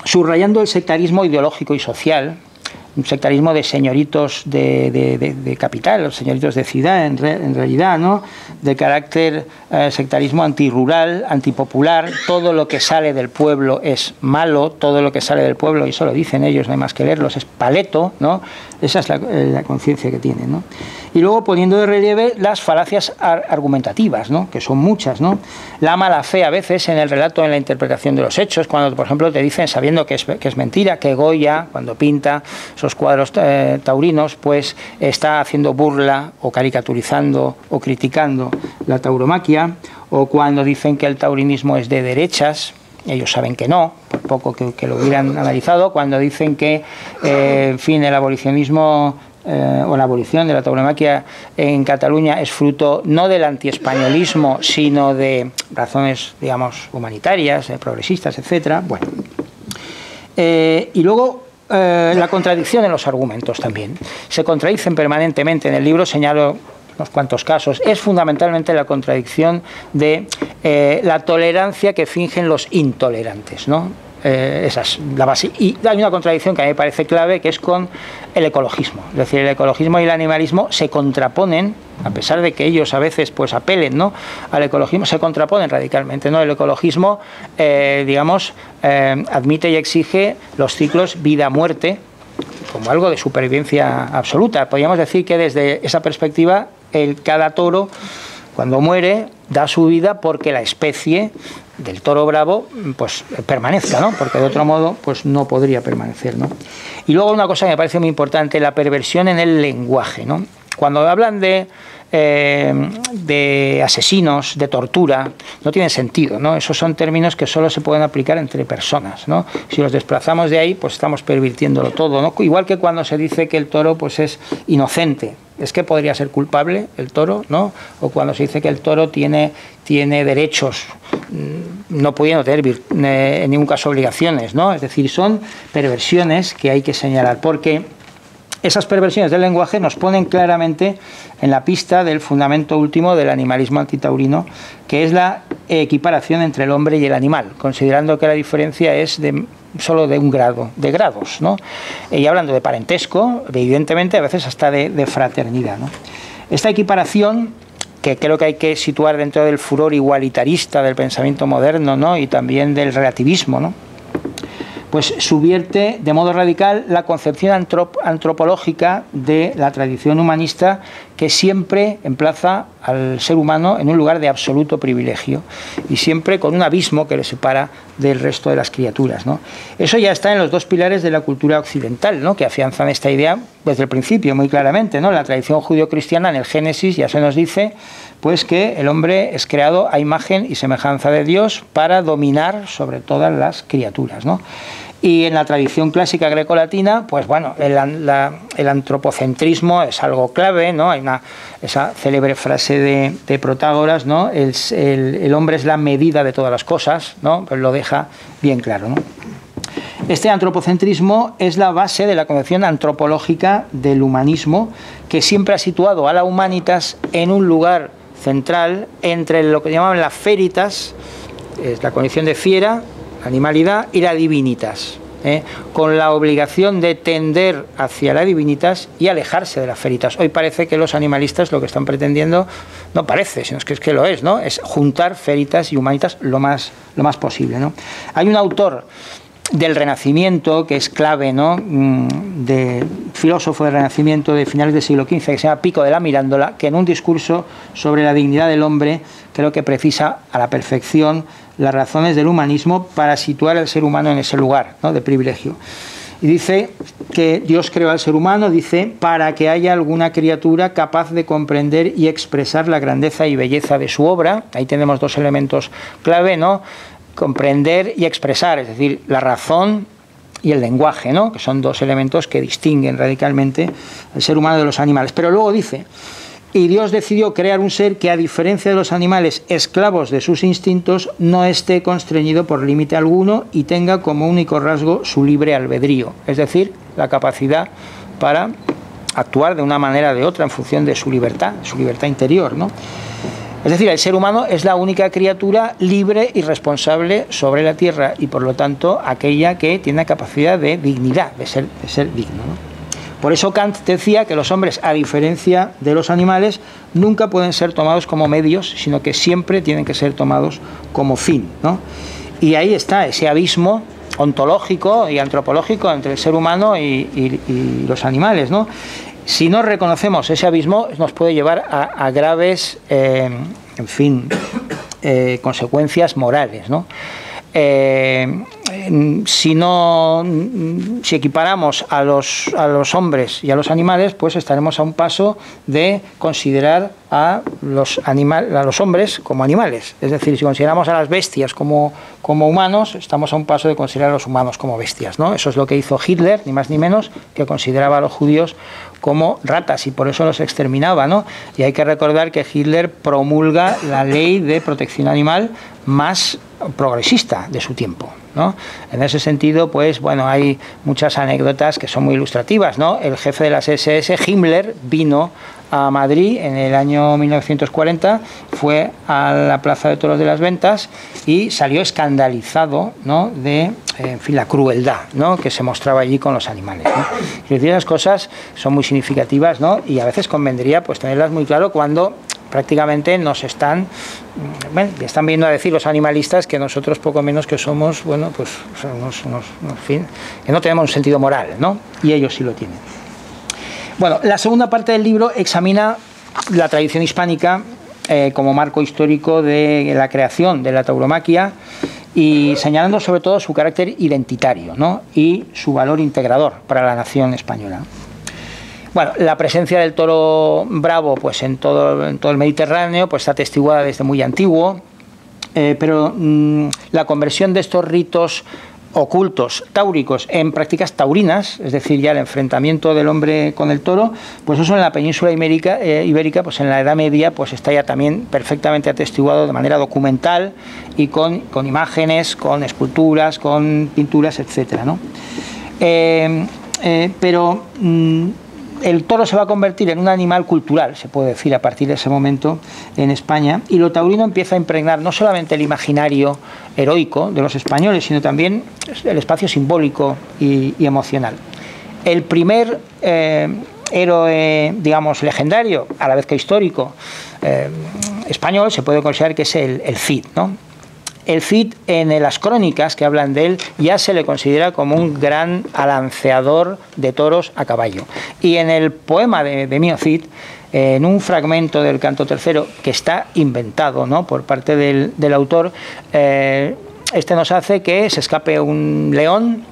Subrayando el sectarismo ideológico y social, un sectarismo de señoritos de capital, los señoritos de ciudad, en realidad, ¿no?, de carácter sectarismo antirrural, antipopular. Todo lo que sale del pueblo es malo, todo lo que sale del pueblo, y eso lo dicen ellos, no hay más que leerlos, es paleto, ¿no? Esa es la conciencia que tienen, ¿no? Y luego poniendo de relieve las falacias argumentativas, ¿no?, que son muchas, ¿no? La mala fe a veces en el relato, en la interpretación de los hechos, cuando, por ejemplo, te dicen, sabiendo que es mentira, que Goya, cuando pinta esos cuadros taurinos, pues está haciendo burla o caricaturizando o criticando la tauromaquia, o cuando dicen que el taurinismo es de derechas, ellos saben que no, por poco que lo hubieran analizado, cuando dicen que, en fin, el abolicionismo o la abolición de la tauromaquia en Cataluña es fruto no del antiespañolismo, sino de razones, digamos, humanitarias, progresistas, etcétera. Bueno, y luego la contradicción en los argumentos también. Se contradicen permanentemente. En el libro señalo unos cuantos casos. Es fundamentalmente la contradicción de la tolerancia que fingen los intolerantes, ¿no? Esa es la base. Y hay una contradicción que a mí me parece clave, que es con el ecologismo. Es decir, el ecologismo y el animalismo se contraponen, a pesar de que ellos a veces pues apelen, ¿no?, al ecologismo, se contraponen radicalmente, ¿no? El ecologismo, digamos, admite y exige los ciclos vida-muerte como algo de supervivencia absoluta. Podríamos decir que desde esa perspectiva cada toro, cuando muere, da su vida porque la especie del toro bravo pues permanezca, ¿no?, porque de otro modo pues no podría permanecer, ¿no? Y luego una cosa que me parece muy importante, la perversión en el lenguaje, ¿no? Cuando hablan de asesinos, de tortura, no tiene sentido, ¿no? Esos son términos que solo se pueden aplicar entre personas, ¿no? Si los desplazamos de ahí, pues estamos pervirtiéndolo todo, ¿no? Igual que cuando se dice que el toro pues es inocente, es que podría ser culpable el toro, ¿no? O cuando se dice que el toro tiene derechos, no pudiendo tener en ningún caso obligaciones, ¿no? Es decir, son perversiones que hay que señalar, porque esas perversiones del lenguaje nos ponen claramente en la pista del fundamento último del animalismo antitaurino, que es la equiparación entre el hombre y el animal, considerando que la diferencia es solo de un grado, de grados, ¿no? Y hablando de parentesco, evidentemente a veces hasta de fraternidad, ¿no? Esta equiparación, que creo que hay que situar dentro del furor igualitarista del pensamiento moderno, ¿no?, y también del relativismo, ¿no?, pues subvierte de modo radical la concepción antropológica de la tradición humanista, que siempre emplaza al ser humano en un lugar de absoluto privilegio y siempre con un abismo que le separa del resto de las criaturas, ¿no? Eso ya está en los dos pilares de la cultura occidental, ¿no?, que afianzan esta idea desde el principio muy claramente, ¿no? La tradición judío-cristiana, en el Génesis, ya se nos dice pues que el hombre es creado a imagen y semejanza de Dios para dominar sobre todas las criaturas, ¿no? Y en la tradición clásica grecolatina, pues bueno, el antropocentrismo es algo clave, ¿no? Hay esa célebre frase de Protágoras, ¿no? El hombre es la medida de todas las cosas, ¿no? Pues lo deja bien claro, ¿no? Este antropocentrismo es la base de la concepción antropológica del humanismo, que siempre ha situado a la humanitas en un lugar central entre lo que llamaban la feritas, es la condición de fiera, animalidad, y la divinitas, con la obligación de tender hacia la divinitas y alejarse de las feritas. Hoy parece que los animalistas lo que están pretendiendo, no parece, sino es que lo es, ¿no? Es juntar feritas y humanitas lo más posible, ¿no? Hay un autor del Renacimiento que es clave, ¿no? De filósofo del Renacimiento de finales del siglo XV, que se llama Pico de la Mirándola, que en un discurso sobre la dignidad del hombre creo que precisa a la perfección las razones del humanismo para situar al ser humano en ese lugar, ¿no? De privilegio. Y dice que Dios creó al ser humano, dice, para que haya alguna criatura capaz de comprender y expresar la grandeza y belleza de su obra. Ahí tenemos dos elementos clave, ¿no? Comprender y expresar, es decir, la razón y el lenguaje, ¿no? Que son dos elementos que distinguen radicalmente al ser humano de los animales. Pero luego dice, y Dios decidió crear un ser que, a diferencia de los animales esclavos de sus instintos, no esté constreñido por límite alguno y tenga como único rasgo su libre albedrío, es decir, la capacidad para actuar de una manera o de otra en función de su libertad interior, ¿no? Es decir, el ser humano es la única criatura libre y responsable sobre la tierra y, por lo tanto, aquella que tiene la capacidad de dignidad, de ser digno, ¿no? Por eso Kant decía que los hombres, a diferencia de los animales, nunca pueden ser tomados como medios, sino que siempre tienen que ser tomados como fin, ¿no? Y ahí está ese abismo ontológico y antropológico entre el ser humano y los animales, ¿no? Si no reconocemos ese abismo, nos puede llevar a graves, consecuencias morales, ¿no? Si equiparamos a los hombres y a los animales, pues estaremos a un paso de considerar a los hombres como animales. Es decir, si consideramos a las bestias como humanos, estamos a un paso de considerar a los humanos como bestias, ¿no? Eso es lo que hizo Hitler, ni más ni menos, que consideraba a los judíos como ratas y por eso los exterminaba, ¿no? Y hay que recordar que Hitler promulga la ley de protección animal más progresista de su tiempo, ¿no? En ese sentido, pues bueno, hay muchas anécdotas que son muy ilustrativas, ¿no? El jefe de las SS, Himmler, vino a Madrid en el año 1940, fue a la Plaza de Toros de las Ventas y salió escandalizado, ¿no? De, la crueldad, ¿no? Que se mostraba allí con los animales, ¿no? Y esas cosas son muy significativas, ¿no? Y a veces convendría pues tenerlas muy claro cuando prácticamente nos están viendo a decir los animalistas que nosotros poco menos que somos, bueno, pues en fin, que no tenemos un sentido moral, ¿no? Y ellos sí lo tienen. Bueno, la segunda parte del libro examina la tradición hispánica como marco histórico de la creación de la tauromaquia y señalando sobre todo su carácter identitario, ¿no? Y su valor integrador para la nación española. Bueno, la presencia del toro bravo pues en todo el Mediterráneo pues está atestiguada desde muy antiguo, pero la conversión de estos ritos ocultos táuricos en prácticas taurinas, es decir, ya el enfrentamiento del hombre con el toro, pues eso en la península ibérica, pues en la Edad Media, pues está ya también perfectamente atestiguado de manera documental y con imágenes, con esculturas, con pinturas, etcétera, ¿no? Pero el toro se va a convertir en un animal cultural, se puede decir, a partir de ese momento en España, y lo taurino empieza a impregnar no solamente el imaginario heroico de los españoles, sino también el espacio simbólico y emocional. El primer héroe, digamos, legendario, a la vez que histórico, español, se puede considerar que es el Cid, ¿no? El Cid, en las crónicas que hablan de él, ya se le considera como un gran alanceador de toros a caballo. Y en el poema de Mío Cid, en un fragmento del canto tercero, que está inventado, ¿no?, por parte del autor, este nos hace que se escape un león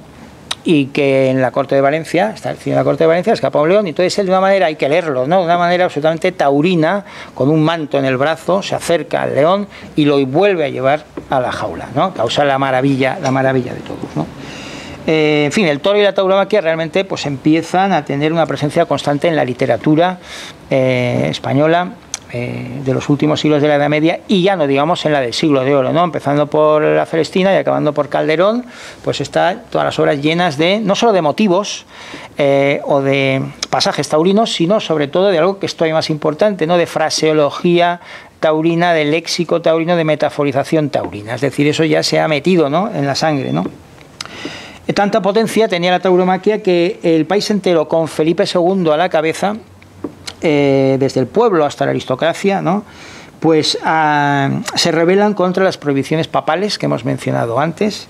y que en la corte de Valencia, está el cine de la corte de Valencia, escapa un león, y entonces él de una manera, hay que leerlo, ¿no? De una manera absolutamente taurina, con un manto en el brazo, se acerca al león y lo vuelve a llevar a la jaula, ¿no? Causa la maravilla de todos, ¿no? En fin, el toro y la tauromaquia realmente pues empiezan a tener una presencia constante en la literatura española de los últimos siglos de la Edad Media, y ya no digamos en la del Siglo de Oro, ¿no? Empezando por la Celestina y acabando por Calderón, pues están todas las obras llenas de, no solo de motivos o de pasajes taurinos, sino sobre todo de algo que es todavía más importante, ¿no? De fraseología taurina, de léxico taurino, de metaforización taurina. Es decir, eso ya se ha metido, ¿no?, en la sangre, ¿no? Tanta potencia tenía la tauromaquia que el país entero, con Felipe II a la cabeza, desde el pueblo hasta la aristocracia, ¿no?, pues se rebelan contra las prohibiciones papales que hemos mencionado antes,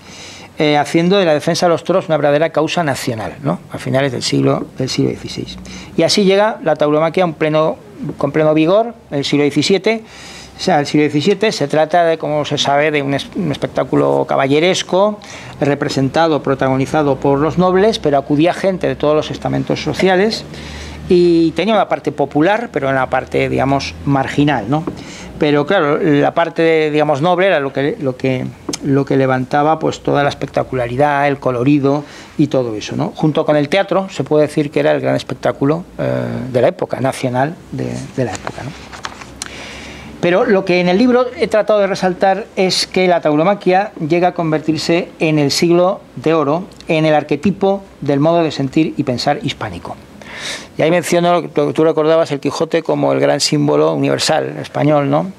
haciendo de la defensa de los toros una verdadera causa nacional, ¿no?, a finales del siglo XVI. Y así llega la tauromaquia con pleno vigor en el siglo XVII. O sea, el siglo XVII se trata de, como se sabe, de un espectáculo caballeresco, representado, protagonizado por los nobles, pero acudía gente de todos los estamentos sociales, y tenía una parte popular, pero una parte, digamos, marginal, ¿no? Pero claro, la parte, digamos, noble era lo que levantaba pues toda la espectacularidad, el colorido y todo eso, ¿no? Junto con el teatro, se puede decir que era el gran espectáculo de la época, nacional de la época, ¿no? Pero lo que en el libro he tratado de resaltar es que la tauromaquia llega a convertirse en el Siglo de Oro, en el arquetipo del modo de sentir y pensar hispánico. Y ahí menciono lo que tú recordabas, el Quijote como el gran símbolo universal español, ¿no?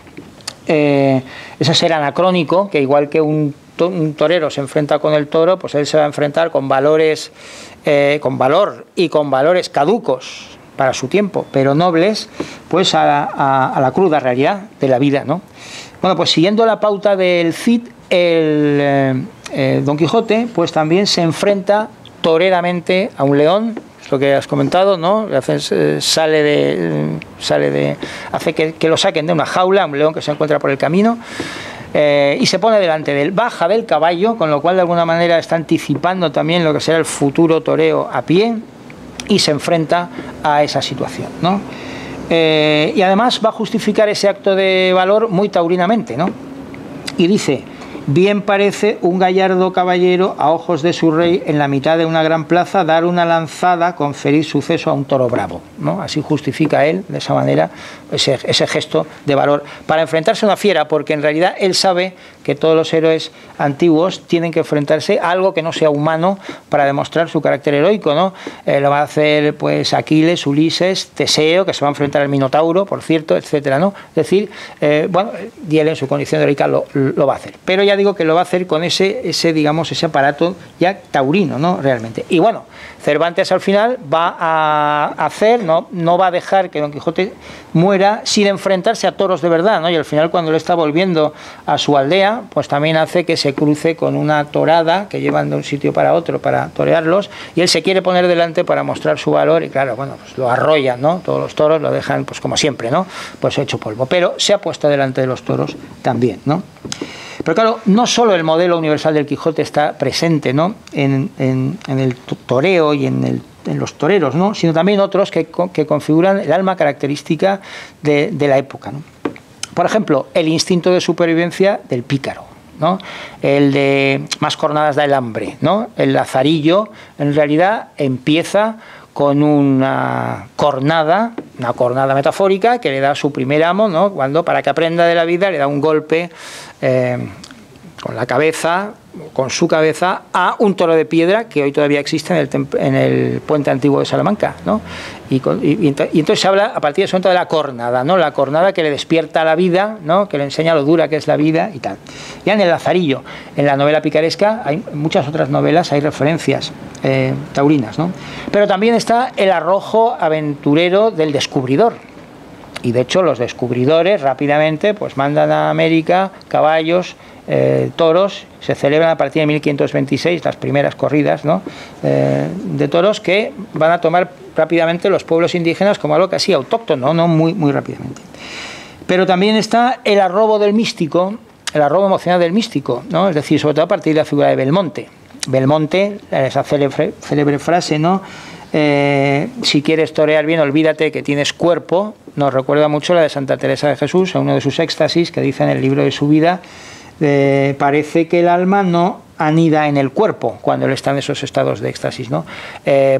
Ese ser anacrónico, que igual que un torero se enfrenta con el toro, pues él se va a enfrentar con valores, con valor y con valores caducos para su tiempo, pero nobles, pues a la cruda realidad de la vida, ¿no? Bueno, pues siguiendo la pauta del Cid, Don Quijote, pues también se enfrenta toreramente a un león, es lo que has comentado, ¿no? Hace que lo saquen de una jaula, un león que se encuentra por el camino, y se pone delante de él, baja del caballo, con lo cual de alguna manera está anticipando también lo que será el futuro toreo a pie, y se enfrenta a esa situación, ¿no? Y además va a justificar ese acto de valor muy taurinamente, ¿no? Y dice: bien parece un gallardo caballero a ojos de su rey en la mitad de una gran plaza dar una lanzada, conferir suceso a un toro bravo, ¿no? Así justifica él, de esa manera, ese gesto de valor para enfrentarse a una fiera, porque en realidad él sabe que todos los héroes antiguos tienen que enfrentarse a algo que no sea humano para demostrar su carácter heroico, ¿no? Lo va a hacer pues Aquiles, Ulises, Teseo, que se va a enfrentar al Minotauro, por cierto, etcétera, ¿no? Es decir, bueno, y él en su condición heroica lo va a hacer, pero ya digo que lo va a hacer con ese aparato ya taurino, ¿no? Realmente. Y bueno, Cervantes al final va a hacer, no va a dejar que Don Quijote muera sin enfrentarse a toros de verdad, ¿no? Y al final, cuando él está volviendo a su aldea, pues también hace que se cruce con una torada que llevan de un sitio para otro para torearlos, y él se quiere poner delante para mostrar su valor, y claro, bueno, pues lo arrollan, ¿no? Todos los toros lo dejan, pues como siempre, ¿no? Pues hecho polvo. Pero se ha puesto delante de los toros también, ¿no? Pero claro, no solo el modelo universal del Quijote está presente, ¿no? en el toreo y en los toreros, ¿no? Sino también otros que configuran el alma característica de la época, ¿no? Por ejemplo, el instinto de supervivencia del pícaro, ¿no? El de más cornadas da el hambre, ¿no? El lazarillo en realidad empieza con una cornada metafórica que le da a su primer amo, ¿no? Cuando, para que aprenda de la vida, le da un golpe con la cabeza, con su cabeza, a un toro de piedra que hoy todavía existe en el puente antiguo de Salamanca, ¿no? Y entonces se habla a partir de ese momento de la cornada, ¿no? La cornada que le despierta la vida, ¿no? Que le enseña lo dura que es la vida y tal. Ya en el lazarillo, en la novela picaresca, hay muchas otras novelas, hay referencias taurinas, ¿no? Pero también está el arrojo aventurero del descubridor. Y de hecho los descubridores rápidamente pues mandan a América caballos, toros. Se celebran a partir de 1526 las primeras corridas, ¿no? De toros, que van a tomar rápidamente los pueblos indígenas como algo casi autóctono, ¿no? Muy rápidamente. Pero también está el arrobo del místico, el arrobo emocional del místico, ¿no? Es decir, sobre todo a partir de la figura de Belmonte, Belmonte, esa célebre frase, ¿no? Si quieres torear bien, olvídate que tienes cuerpo. Nos recuerda mucho la de Santa Teresa de Jesús, en uno de sus éxtasis, que dice en el libro de su vida, parece que el alma no anida en el cuerpo cuando él está en esos estados de éxtasis, ¿no?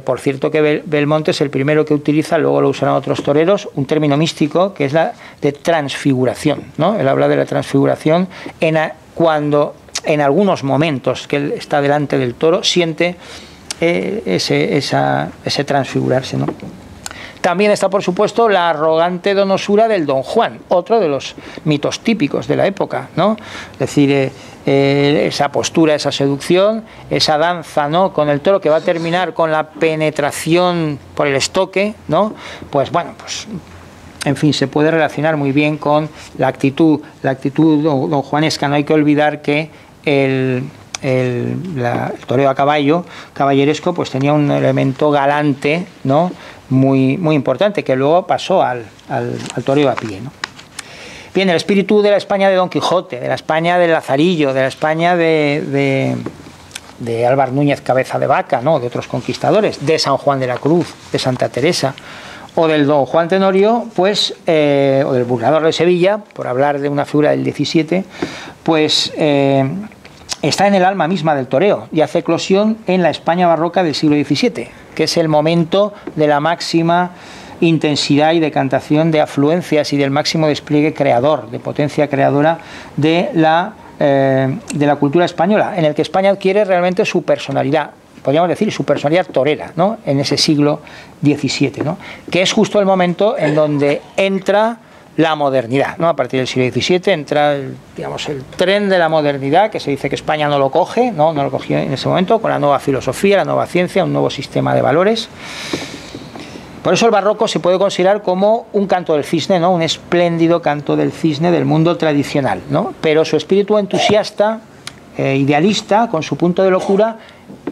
Por cierto que Belmonte es el primero que utiliza, luego lo usarán otros toreros, un término místico que es la de transfiguración, ¿no? Él habla de la transfiguración cuando en algunos momentos que él está delante del toro siente ese transfigurarse, ¿no? También está, por supuesto, la arrogante donosura del Don Juan, otro de los mitos típicos de la época, ¿no? Es decir, esa postura, esa seducción, esa danza, ¿no?, con el toro, que va a terminar con la penetración por el estoque, ¿no? Pues bueno, pues en fin, se puede relacionar muy bien con la actitud donjuanesca. No hay que olvidar que el toreo a caballo, caballeresco, pues tenía un elemento galante, ¿no?, muy importante, que luego pasó al toreo a pie, ¿no? Bien, el espíritu de la España de Don Quijote, de la España del Lazarillo, de la España de Álvar Núñez Cabeza de Vaca, ¿no?, de otros conquistadores, de San Juan de la Cruz, de Santa Teresa, o del Don Juan Tenorio, pues, o del Burlador de Sevilla, por hablar de una figura del 17, pues está en el alma misma del toreo y hace eclosión en la España barroca del siglo XVII, que es el momento de la máxima intensidad y decantación de afluencias y del máximo despliegue creador, de potencia creadora de la cultura española, en el que España adquiere realmente su personalidad, podríamos decir su personalidad torera, ¿no?, en ese siglo XVII, ¿no?, que es justo el momento en donde entra la modernidad, ¿no? A partir del siglo XVII entra el tren de la modernidad, que se dice que España no lo coge, no lo cogió en ese momento, con la nueva filosofía, la nueva ciencia, un nuevo sistema de valores. Por eso el barroco se puede considerar como un canto del cisne, ¿no?, un espléndido canto del cisne del mundo tradicional, ¿no?, pero su espíritu entusiasta, idealista, con su punto de locura,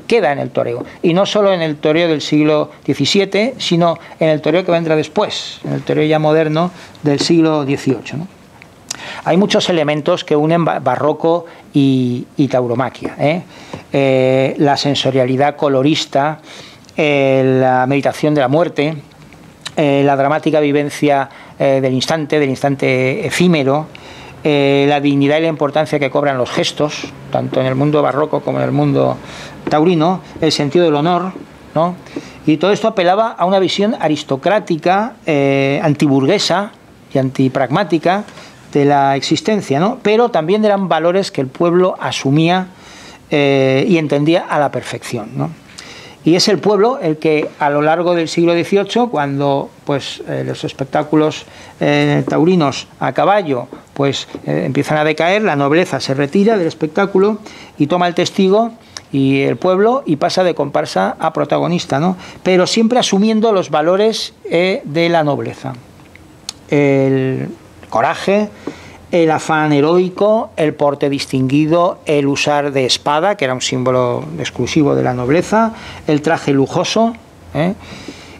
queda en el toreo, y no solo en el toreo del siglo XVII, sino en el toreo que vendrá después, en el toreo ya moderno del siglo XVIII, ¿no? Hay muchos elementos que unen barroco y tauromaquia, la sensorialidad colorista, la meditación de la muerte, la dramática vivencia del instante efímero, la dignidad y la importancia que cobran los gestos, tanto en el mundo barroco como en el mundo taurino, el sentido del honor, ¿no? Y todo esto apelaba a una visión aristocrática, antiburguesa y antipragmática de la existencia, ¿no?, pero también eran valores que el pueblo asumía y entendía a la perfección, ¿no? Y es el pueblo el que a lo largo del siglo XVIII, cuando pues los espectáculos taurinos a caballo pues empiezan a decaer, la nobleza se retira del espectáculo y toma el testigo y el pueblo, y pasa de comparsa a protagonista, ¿no?, pero siempre asumiendo los valores de la nobleza: el coraje, el afán heroico, el porte distinguido, el usar de espada, que era un símbolo exclusivo de la nobleza, el traje lujoso,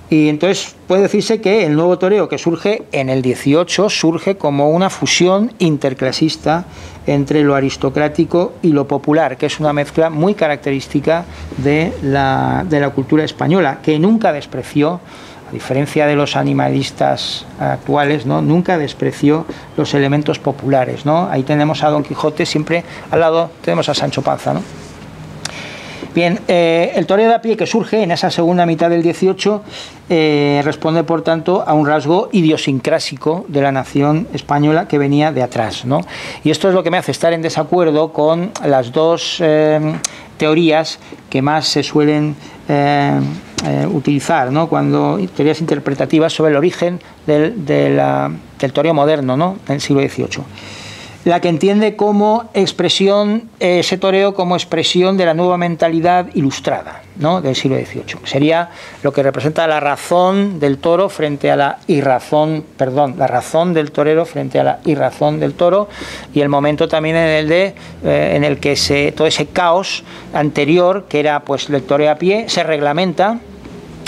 y entonces puede decirse que el nuevo toreo que surge en el 18 surge como una fusión interclasista entre lo aristocrático y lo popular, que es una mezcla muy característica de la cultura española, que nunca despreció, a diferencia de los animalistas actuales, ¿no?, nunca despreció los elementos populares, ¿no? Ahí tenemos a Don Quijote, siempre al lado tenemos a Sancho Panza, ¿no? Bien, el toreo de a pie que surge en esa segunda mitad del 18 responde, por tanto, a un rasgo idiosincrásico de la nación española que venía de atrás, ¿no? Y esto es lo que me hace estar en desacuerdo con las dos teorías que más se suelen utilizar, ¿no?, cuando teorías interpretativas sobre el origen del toreo moderno, ¿no?, del siglo XVIII. La que entiende como expresión, ese toreo como expresión de la nueva mentalidad ilustrada, ¿no?, del siglo XVIII. Sería lo que representa la razón del toro frente a la irrazón, la razón del torero frente a la irrazón del toro, y el momento también en el que todo ese caos anterior, que era pues el toreo a pie, se reglamenta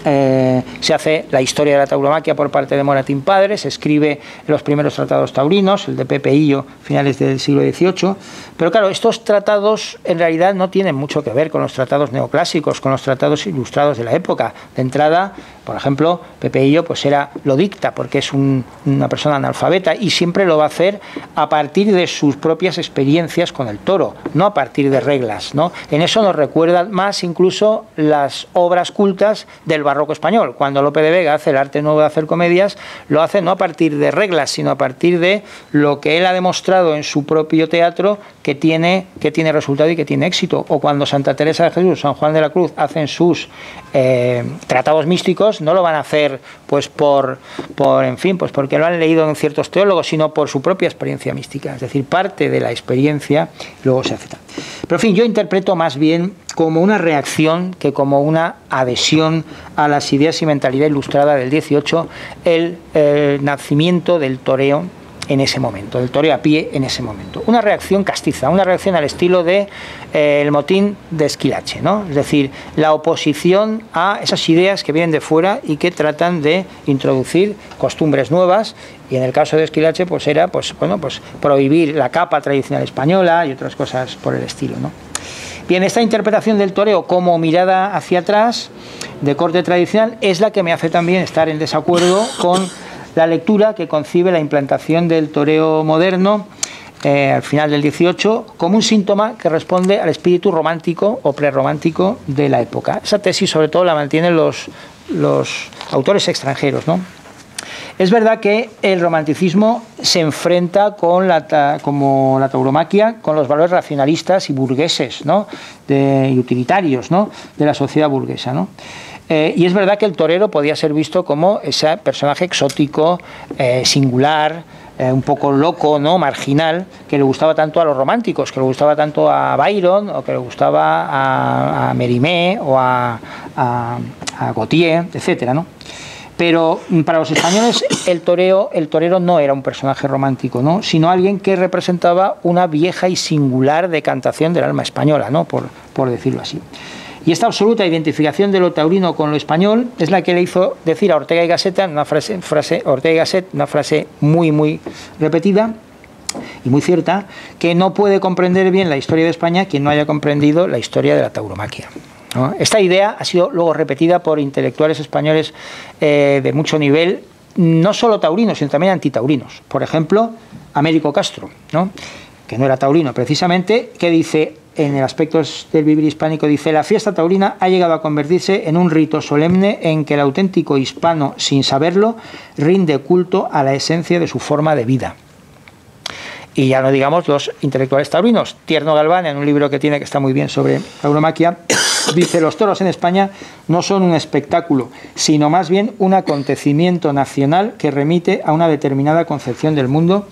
se hace la historia de la tauromaquia por parte de Moratín padre, se escribe los primeros tratados taurinos, el de Pepe Hillo, finales del siglo XVIII, pero claro, estos tratados en realidad no tienen mucho que ver con los tratados neoclásicos, con los tratados ilustrados de la época. De entrada, por ejemplo, Pepe Hillo pues lo dicta porque es una persona analfabeta y siempre lo va a hacer a partir de sus propias experiencias con el toro, no a partir de reglas, ¿no? En eso nos recuerdan más incluso las obras cultas del barroco español. Cuando Lope de Vega hace el arte nuevo de hacer comedias, lo hace no a partir de reglas, sino a partir de lo que él ha demostrado en su propio teatro que tiene resultado y que tiene éxito. O cuando Santa Teresa de Jesús, San Juan de la Cruz hacen sus tratados místicos, no lo van a hacer pues porque lo han leído en ciertos teólogos, sino por su propia experiencia mística. Es decir, parte de la experiencia luego se acepta. Pero en fin, yo interpreto más bien como una reacción que como una adhesión a las ideas y mentalidad ilustrada del 18, el nacimiento del toreo en ese momento, del toreo a pie en ese momento. Una reacción castiza, una reacción al estilo de el motín de Esquilache, ¿no? Es decir, la oposición a esas ideas que vienen de fuera y que tratan de introducir costumbres nuevas, y en el caso de Esquilache pues era prohibir la capa tradicional española y otras cosas por el estilo, ¿no? Bien, esta interpretación del toreo como mirada hacia atrás, de corte tradicional, es la que me hace también estar en desacuerdo con la lectura que concibe la implantación del toreo moderno al final del 18 como un síntoma que responde al espíritu romántico o prerromántico de la época. Esa tesis sobre todo la mantienen los autores extranjeros, ¿no? Es verdad que el romanticismo se enfrenta como la tauromaquia con los valores racionalistas y burgueses, ¿no? Y utilitarios, ¿no? De la sociedad burguesa, ¿no? Y es verdad que el torero podía ser visto como ese personaje exótico, singular, un poco loco, ¿no? Marginal, que le gustaba tanto a los románticos, que le gustaba tanto a Byron, o que le gustaba a Mérimée o a Gautier, etcétera, ¿no? Pero para los españoles el torero no era un personaje romántico, ¿no? Sino alguien que representaba una vieja y singular decantación del alma española, ¿no? Por decirlo así. Y esta absoluta identificación de lo taurino con lo español es la que le hizo decir a Ortega y Gasset, una frase muy repetida y muy cierta, que no puede comprender bien la historia de España quien no haya comprendido la historia de la tauromaquia, ¿no? Esta idea ha sido luego repetida por intelectuales españoles de mucho nivel, no solo taurinos, sino también antitaurinos. Por ejemplo, Américo Castro, ¿no? Que no era taurino precisamente, que dice, en el aspecto del vivir hispánico, dice: la fiesta taurina ha llegado a convertirse en un rito solemne en que el auténtico hispano, sin saberlo, rinde culto a la esencia de su forma de vida. Y ya no digamos los intelectuales taurinos. Tierno Galván, en un libro que tiene que está muy bien sobre tauromaquia, dice: los toros en España no son un espectáculo, sino más bien un acontecimiento nacional que remite a una determinada concepción del mundo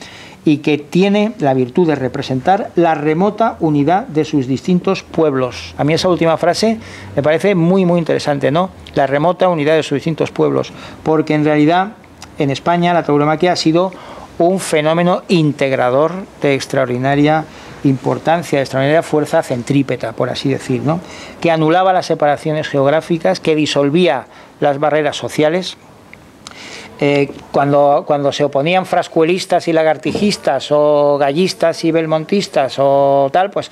y que tiene la virtud de representar la remota unidad de sus distintos pueblos. A mí esa última frase me parece muy interesante, ¿no? La remota unidad de sus distintos pueblos, porque en realidad en España la tauromaquia ha sido un fenómeno integrador de extraordinaria importancia, de extraordinaria fuerza centrípeta, por así decir, ¿no? Que anulaba las separaciones geográficas, que disolvía las barreras sociales. Cuando se oponían frascuelistas y lagartijistas, o gallistas y belmontistas, o tal, pues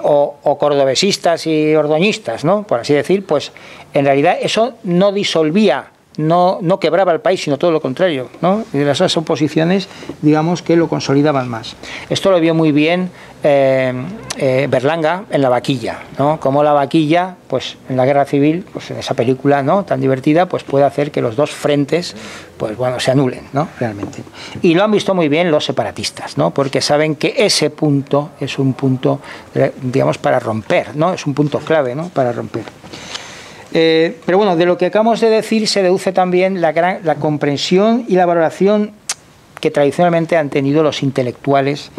o cordobesistas y ordoñistas, ¿no? Por así decir, pues en realidad eso no disolvía, no quebraba el país, sino todo lo contrario, ¿no? Y esas oposiciones, digamos, que lo consolidaban más. Esto lo vio muy bien Berlanga en La Vaquilla, ¿no? Como la vaquilla, pues en la guerra civil, pues en esa película, ¿no?, tan divertida, pues puede hacer que los dos frentes, pues bueno, se anulen, ¿no?, realmente. Y lo han visto muy bien los separatistas, ¿no?, porque saben que ese punto es un punto, digamos, para romper, ¿no?, es un punto clave, ¿no?, para romper. Pero bueno, de lo que acabamos de decir se deduce también la comprensión y la valoración que tradicionalmente han tenido los intelectuales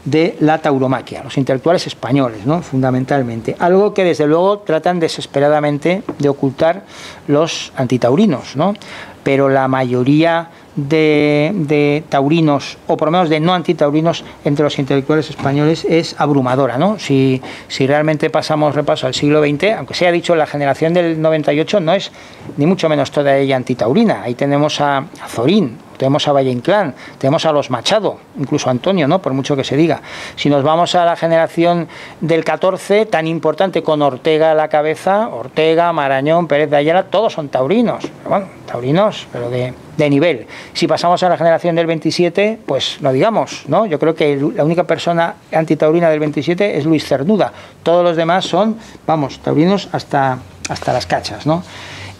de la tauromaquia, los intelectuales españoles, ¿no?, fundamentalmente. Algo que desde luego tratan desesperadamente de ocultar los antitaurinos, ¿no? Pero la mayoría de taurinos, o por lo menos de no antitaurinos, entre los intelectuales españoles es abrumadora, ¿no? Si realmente pasamos repaso al siglo XX, aunque se haya dicho, la generación del 98 no es ni mucho menos toda ella antitaurina. Ahí tenemos a Zorín, tenemos a Valle Inclán, tenemos a los Machado, incluso a Antonio, ¿no? Por mucho que se diga. Si nos vamos a la generación del 14, tan importante, con Ortega a la cabeza, Ortega, Marañón, Pérez de Ayala, todos son taurinos. Pero bueno, taurinos, pero de nivel. Si pasamos a la generación del 27, pues lo digamos, ¿no? Yo creo que la única persona antitaurina del 27 es Luis Cernuda. Todos los demás son, vamos, taurinos hasta las cachas, ¿no?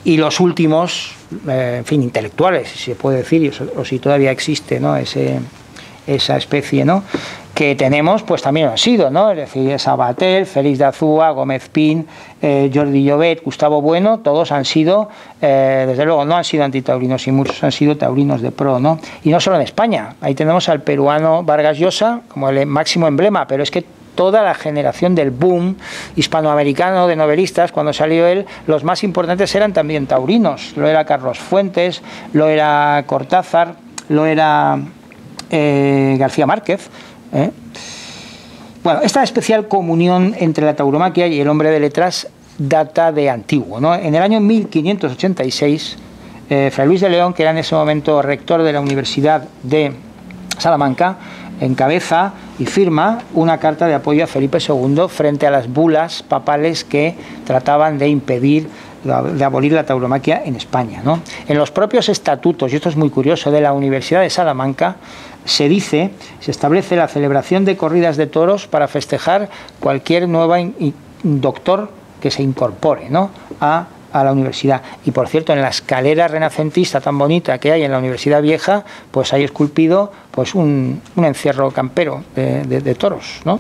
Y los últimos, en fin, intelectuales, si se puede decir, o si todavía existe, ¿no? Esa especie, ¿no? Que tenemos, pues también lo han sido, ¿no? Es decir, Sabater, Félix de Azúa, Gómez Pin, Jordi Llobet, Gustavo Bueno, todos han sido, desde luego, no han sido antitaurinos, y muchos han sido taurinos de pro, ¿no? Y no solo en España, ahí tenemos al peruano Vargas Llosa como el máximo emblema, pero es que toda la generación del boom hispanoamericano de novelistas, cuando salió él, los más importantes eran también taurinos. Lo era Carlos Fuentes, lo era Cortázar, lo era García Márquez. Bueno, esta especial comunión entre la tauromaquia y el hombre de letras data de antiguo, ¿no? En el año 1586, Fray Luis de León, que era en ese momento rector de la Universidad de Salamanca, encabeza y firma una carta de apoyo a Felipe II frente a las bulas papales que trataban de impedir, de abolir la tauromaquia en España, ¿no? En los propios estatutos, y esto es muy curioso, de la Universidad de Salamanca, se establece la celebración de corridas de toros para festejar cualquier nuevo doctor que se incorpore, ¿no? a la universidad. Y por cierto, en la escalera renacentista tan bonita que hay en la Universidad Vieja, pues hay esculpido pues un encierro campero de toros, ¿no?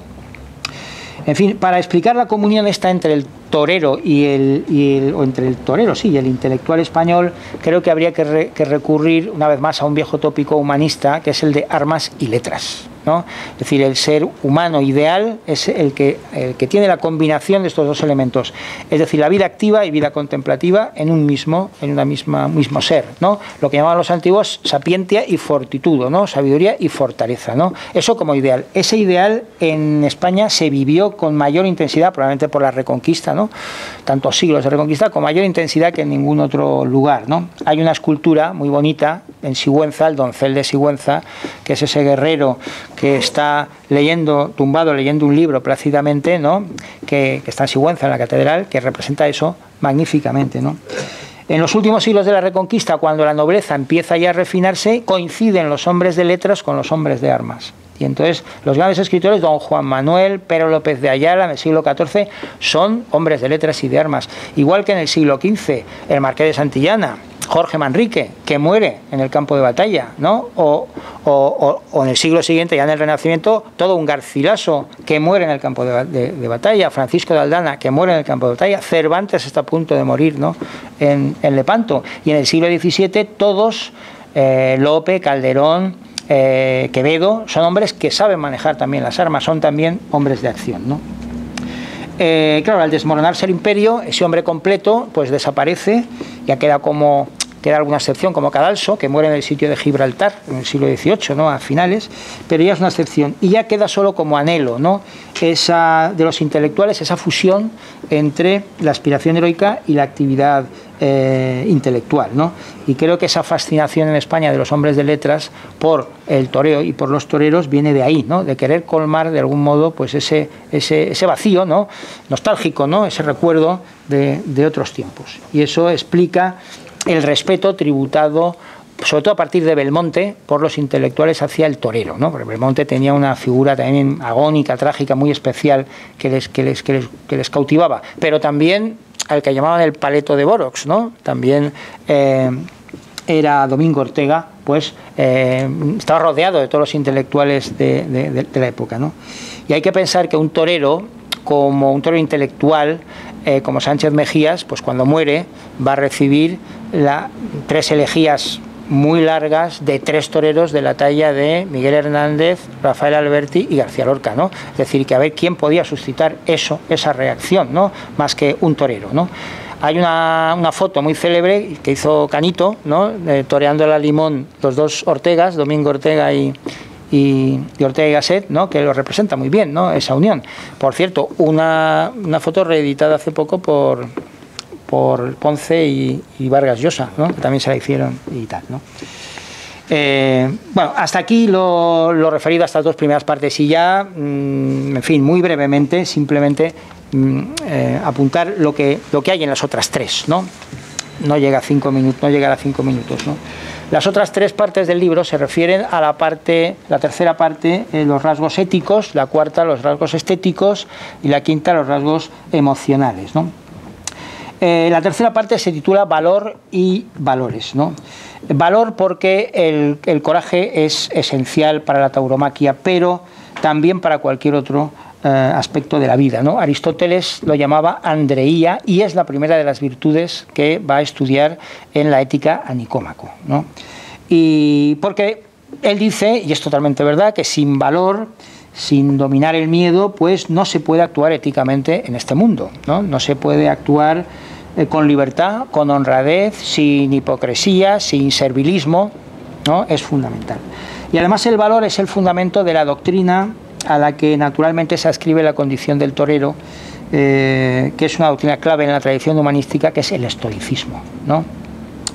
En fin, para explicar la comunión esta entre el torero o entre el torero, sí, y el intelectual español, creo que habría que recurrir una vez más a un viejo tópico humanista, que es el de armas y letras, ¿no? Es decir, el ser humano ideal es el que tiene la combinación de estos dos elementos, es decir, la vida activa y vida contemplativa en un mismo ser, ¿no? Lo que llamaban los antiguos sapientia y fortitudo, ¿no? Sabiduría y fortaleza, ¿no? Eso como ideal. Ese ideal en España se vivió con mayor intensidad, probablemente por la Reconquista, ¿no? Tantos siglos de Reconquista, con mayor intensidad que en ningún otro lugar, ¿no? Hay una escultura muy bonita en Sigüenza, el doncel de Sigüenza, que es ese guerrero que está tumbado leyendo un libro plácidamente, ¿no? Que está en Sigüenza, en la catedral, que representa eso magníficamente, ¿no? En los últimos siglos de la Reconquista, cuando la nobleza empieza ya a refinarse, coinciden los hombres de letras con los hombres de armas. Y entonces los grandes escritores, don Juan Manuel, Pero López de Ayala, en el siglo XIV, son hombres de letras y de armas. Igual que en el siglo XV, el Marqués de Santillana, Jorge Manrique, que muere en el campo de batalla, ¿no? O en el siglo siguiente, ya en el Renacimiento, todo un Garcilaso, que muere en el campo de batalla, Francisco de Aldana, que muere en el campo de batalla, Cervantes está a punto de morir, ¿no? en Lepanto. Y en el siglo XVII, todos, Lope, Calderón, Quevedo, son hombres que saben manejar también las armas, son también hombres de acción, ¿no? Claro, al desmoronarse el imperio, ese hombre completo pues desaparece, ya queda alguna excepción como Cadalso, que muere en el sitio de Gibraltar en el siglo XVIII, ¿no? A finales, pero ya es una excepción, y ya queda solo como anhelo, ¿no? De los intelectuales, esa fusión entre la aspiración heroica y la actividad intelectual, ¿no? Y creo que esa fascinación en España de los hombres de letras por el toreo y por los toreros viene de ahí, ¿no? De querer colmar de algún modo pues ese vacío, ¿no? Nostálgico, ¿no? Ese recuerdo de otros tiempos. Y eso explica el respeto tributado, sobre todo a partir de Belmonte, por los intelectuales hacia el torero, ¿no? Porque Belmonte tenía una figura también agónica, trágica, muy especial, que les cautivaba, pero también al que llamaban el paleto de Borox, ¿no? También era Domingo Ortega, pues estaba rodeado de todos los intelectuales de la época, ¿no? Y hay que pensar que un torero, como un torero intelectual, como Sánchez Mejías, pues cuando muere va a recibir 3 elegías muy largas de 3 toreros de la talla de Miguel Hernández, Rafael Alberti y García Lorca, ¿no? Es decir, que a ver quién podía suscitar esa reacción, ¿no? Más que un torero, ¿no? Hay una foto muy célebre que hizo Canito, ¿no? Toreando a Limón, los dos Ortegas, Domingo Ortega y Ortega y Gasset, ¿no? Que lo representa muy bien, ¿no? Esa unión. Por cierto, una foto reeditada hace poco por Ponce y Vargas Llosa, ¿no? Que también se la hicieron y tal, ¿no? Bueno, hasta aquí lo referido a estas dos primeras partes y ya, en fin, muy brevemente, simplemente apuntar lo que hay en las otras tres, ¿no? No llega a 5 minutos, no llegará a 5 minutos, ¿no? Las otras tres partes del libro se refieren a la tercera parte, los rasgos éticos, la cuarta, los rasgos estéticos y la quinta, los rasgos emocionales, ¿no? La tercera parte se titula Valor y valores, ¿no? Valor porque el coraje es esencial para la tauromaquia, pero también para cualquier otro aspecto de la vida, ¿no? Aristóteles lo llamaba andreía y es la primera de las virtudes que va a estudiar en la Ética a Nicómaco, ¿no? Y porque él dice, y es totalmente verdad, que sin valor, sin dominar el miedo, pues no se puede actuar éticamente en este mundo, ¿no? No se puede actuar con libertad, con honradez, sin hipocresía, sin servilismo, ¿no? Es fundamental. Y además el valor es el fundamento de la doctrina a la que naturalmente se ascribe la condición del torero, que es una doctrina clave en la tradición humanística, que es el estoicismo, ¿no?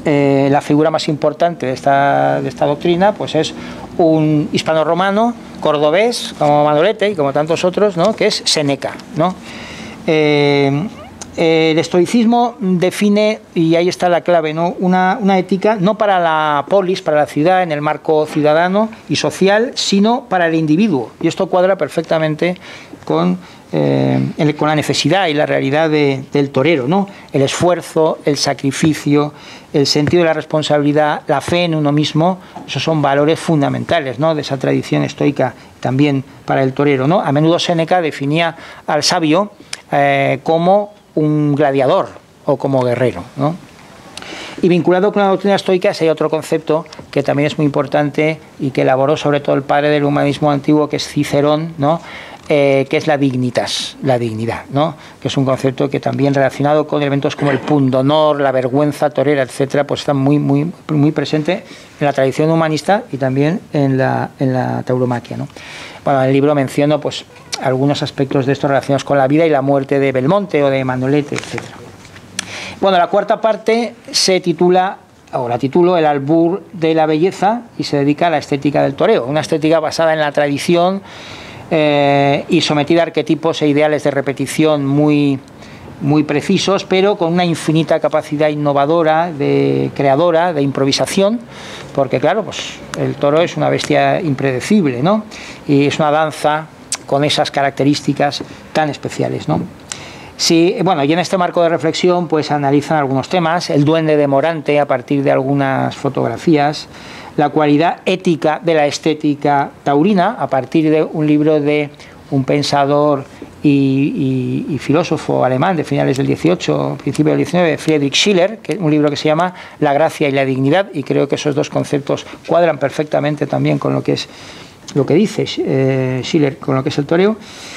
La figura más importante de esta doctrina pues es un hispano-romano, cordobés, como Manolete y como tantos otros, ¿no? Que es Séneca, ¿no? El estoicismo define, y ahí está la clave, ¿no? Una ética no para la polis, para la ciudad, en el marco ciudadano y social, sino para el individuo. Y esto cuadra perfectamente con la necesidad y la realidad del torero, ¿no? El esfuerzo, el sacrificio, el sentido de la responsabilidad, la fe en uno mismo, esos son valores fundamentales, ¿no? De esa tradición estoica también para el torero, ¿no? A menudo Séneca definía al sabio como un gladiador o como guerrero, ¿no? Y vinculado con la doctrina estoica hay otro concepto que también es muy importante y que elaboró sobre todo el padre del humanismo antiguo, que es Cicerón, ¿no? Que es la dignitas, la dignidad, ¿no? Que es un concepto que también relacionado con elementos como el pundonor, la vergüenza torera, etcétera, pues está muy presente en la tradición humanista y también en la tauromaquia, ¿no? Bueno, en el libro menciono pues algunos aspectos de estos relacionados con la vida y la muerte de Belmonte o de Manolete, etcétera. Bueno, la cuarta parte se titula, o la titulo, El albur de la belleza, y se dedica a la estética del toreo, una estética basada en la tradición y sometida a arquetipos e ideales de repetición muy precisos, pero con una infinita capacidad innovadora, creadora, de improvisación, porque claro, pues el toro es una bestia impredecible, ¿no? Y es una danza con esas características tan especiales, ¿no? Sí, bueno, y en este marco de reflexión pues analizan algunos temas, el duende de Morante a partir de algunas fotografías, la cualidad ética de la estética taurina a partir de un libro de un pensador y filósofo alemán de finales del 18, principio del 19, Friedrich Schiller, que es un libro que se llama La gracia y la dignidad, y creo que esos dos conceptos cuadran perfectamente también con lo que es lo que dice Schiller con lo que es el toreo.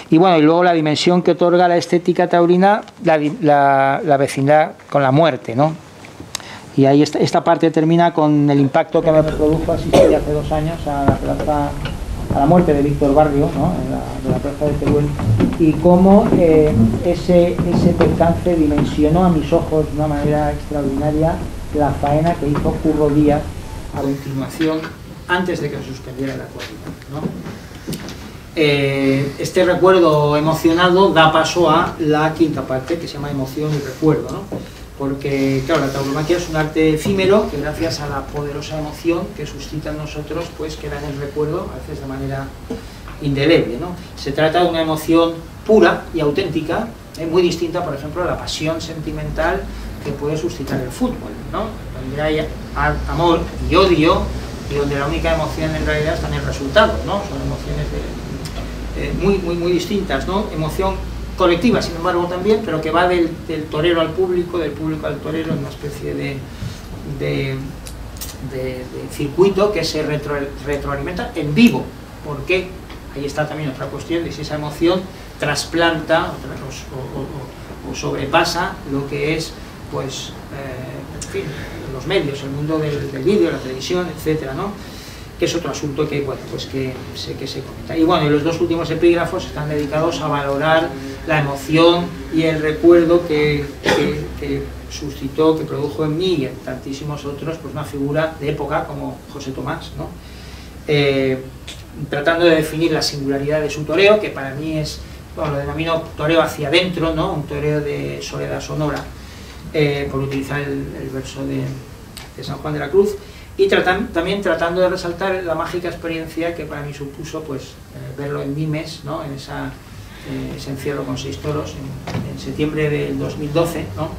Y bueno, y luego la dimensión que otorga la estética taurina, la vecindad con la muerte, ¿no? Y ahí esta parte termina con el impacto que me produjo asistir hace 2 años a la muerte de Víctor Barrio, ¿no? De la plaza de Teruel, y cómo ese percance dimensionó a mis ojos de una manera extraordinaria la faena que hizo Curro Díaz a continuación, antes de que se suspendiera la cuadrilla, ¿no? Este recuerdo emocionado da paso a la quinta parte, que se llama Emoción y Recuerdo, ¿no? Porque, claro, la tauromaquia es un arte efímero que gracias a la poderosa emoción que suscita en nosotros, pues queda en el recuerdo, a veces de manera indeleble, ¿no? Se trata de una emoción pura y auténtica, muy distinta, por ejemplo, a la pasión sentimental que puede suscitar el fútbol, ¿no? Donde hay amor y odio, y donde la única emoción en realidad está en el resultado, ¿no? Son emociones muy distintas, ¿no? Emoción colectiva, sin embargo, también, pero que va del torero al público, del público al torero, en una especie de circuito que se retroalimenta en vivo, porque ahí está también otra cuestión de si esa emoción trasplanta o sobrepasa lo que es pues, en fin, los medios, el mundo del vídeo, la televisión, etcétera, ¿no? Que es otro asunto que, bueno, pues que sé que se comenta. Y bueno, y los dos últimos epígrafos están dedicados a valorar la emoción y el recuerdo que suscitó, que produjo en mí y en tantísimos otros, pues una figura de época como José Tomás, ¿no? Tratando de definir la singularidad de su toreo, que para mí es, bueno, lo denomino toreo hacia adentro, ¿no? Un toreo de soledad sonora, por utilizar el verso de San Juan de la Cruz, y también tratando de resaltar la mágica experiencia que para mí supuso, pues, verlo en Nimes, ¿no? En ese encierro con 6 toros en septiembre del 2012, ¿no?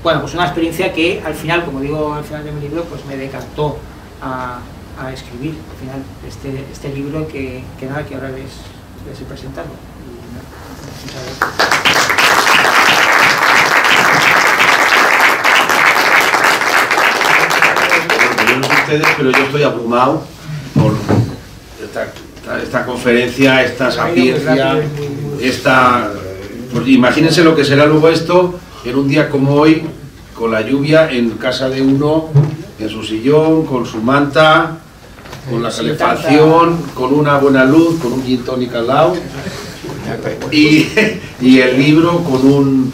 Bueno, pues una experiencia que al final, como digo al final de mi libro, pues me decantó a escribir al final este libro que nada, que ahora les he presentado. Y nada, muchas gracias. Ustedes, pero yo estoy abrumado por esta conferencia, esta sapiencia, pues imagínense lo que será luego esto en un día como hoy, con la lluvia, en casa de uno, en su sillón, con su manta, con la calefacción, con una buena luz, con un gin tonic al lado, y el libro con un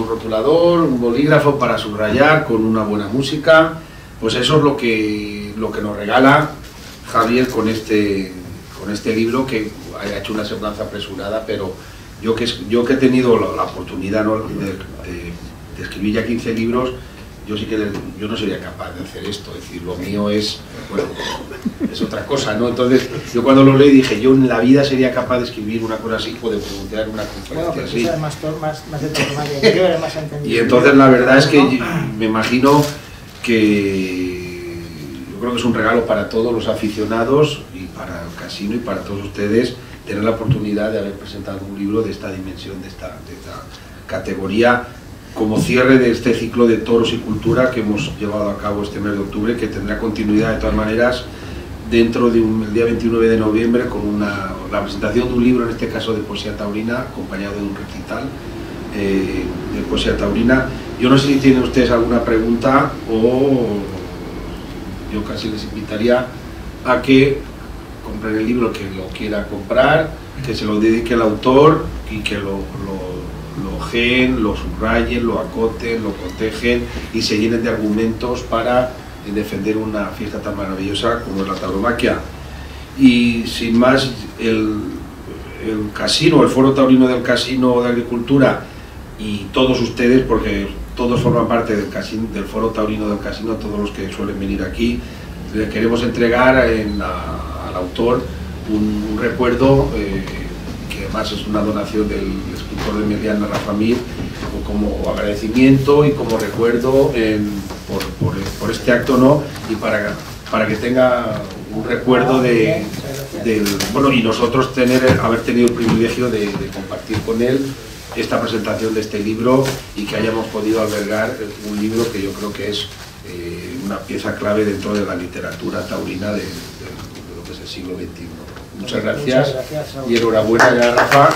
rotulador, un bolígrafo para subrayar, con una buena música. Pues eso es lo que nos regala Javier con este libro, que ha hecho una semblanza apresurada, pero yo que he tenido la oportunidad, ¿no?, de escribir ya 15 libros, yo no sería capaz de hacer esto. Es decir, lo mío es otra cosa, ¿no? Entonces, yo cuando lo leí dije, yo en la vida sería capaz de escribir una cosa así, o de pronunciar una conferencia así. Y entonces la verdad es que me imagino que yo creo que es un regalo para todos los aficionados y para el casino y para todos ustedes tener la oportunidad de haber presentado un libro de esta dimensión, de esta categoría, como cierre de este ciclo de toros y cultura que hemos llevado a cabo este mes de octubre, que tendrá continuidad de todas maneras dentro del día 29 de noviembre con la presentación de un libro, en este caso de poesía taurina, acompañado de un recital de poesía taurina. Yo no sé si tienen ustedes alguna pregunta, o yo casi les invitaría a que compren el libro, que lo quiera comprar, que se lo dedique al autor y que lo ojeen, lo subrayen, lo acoten, lo cotejen y se llenen de argumentos para defender una fiesta tan maravillosa como es la tauromaquia. Y sin más, el casino, el foro taurino del Casino de Agricultura, y todos ustedes, porque todos forman parte del foro taurino del casino, todos los que suelen venir aquí, le queremos entregar al autor un recuerdo, que además es una donación del escultor de Meliana Rafamir, como agradecimiento y como recuerdo por este acto, ¿no? Y para que tenga un recuerdo bueno, y nosotros haber tenido el privilegio de compartir con él esta presentación de este libro, y que hayamos podido albergar un libro que yo creo que es una pieza clave dentro de la literatura taurina de lo que es el siglo XXI. Muchas gracias y enhorabuena ya, Rafa.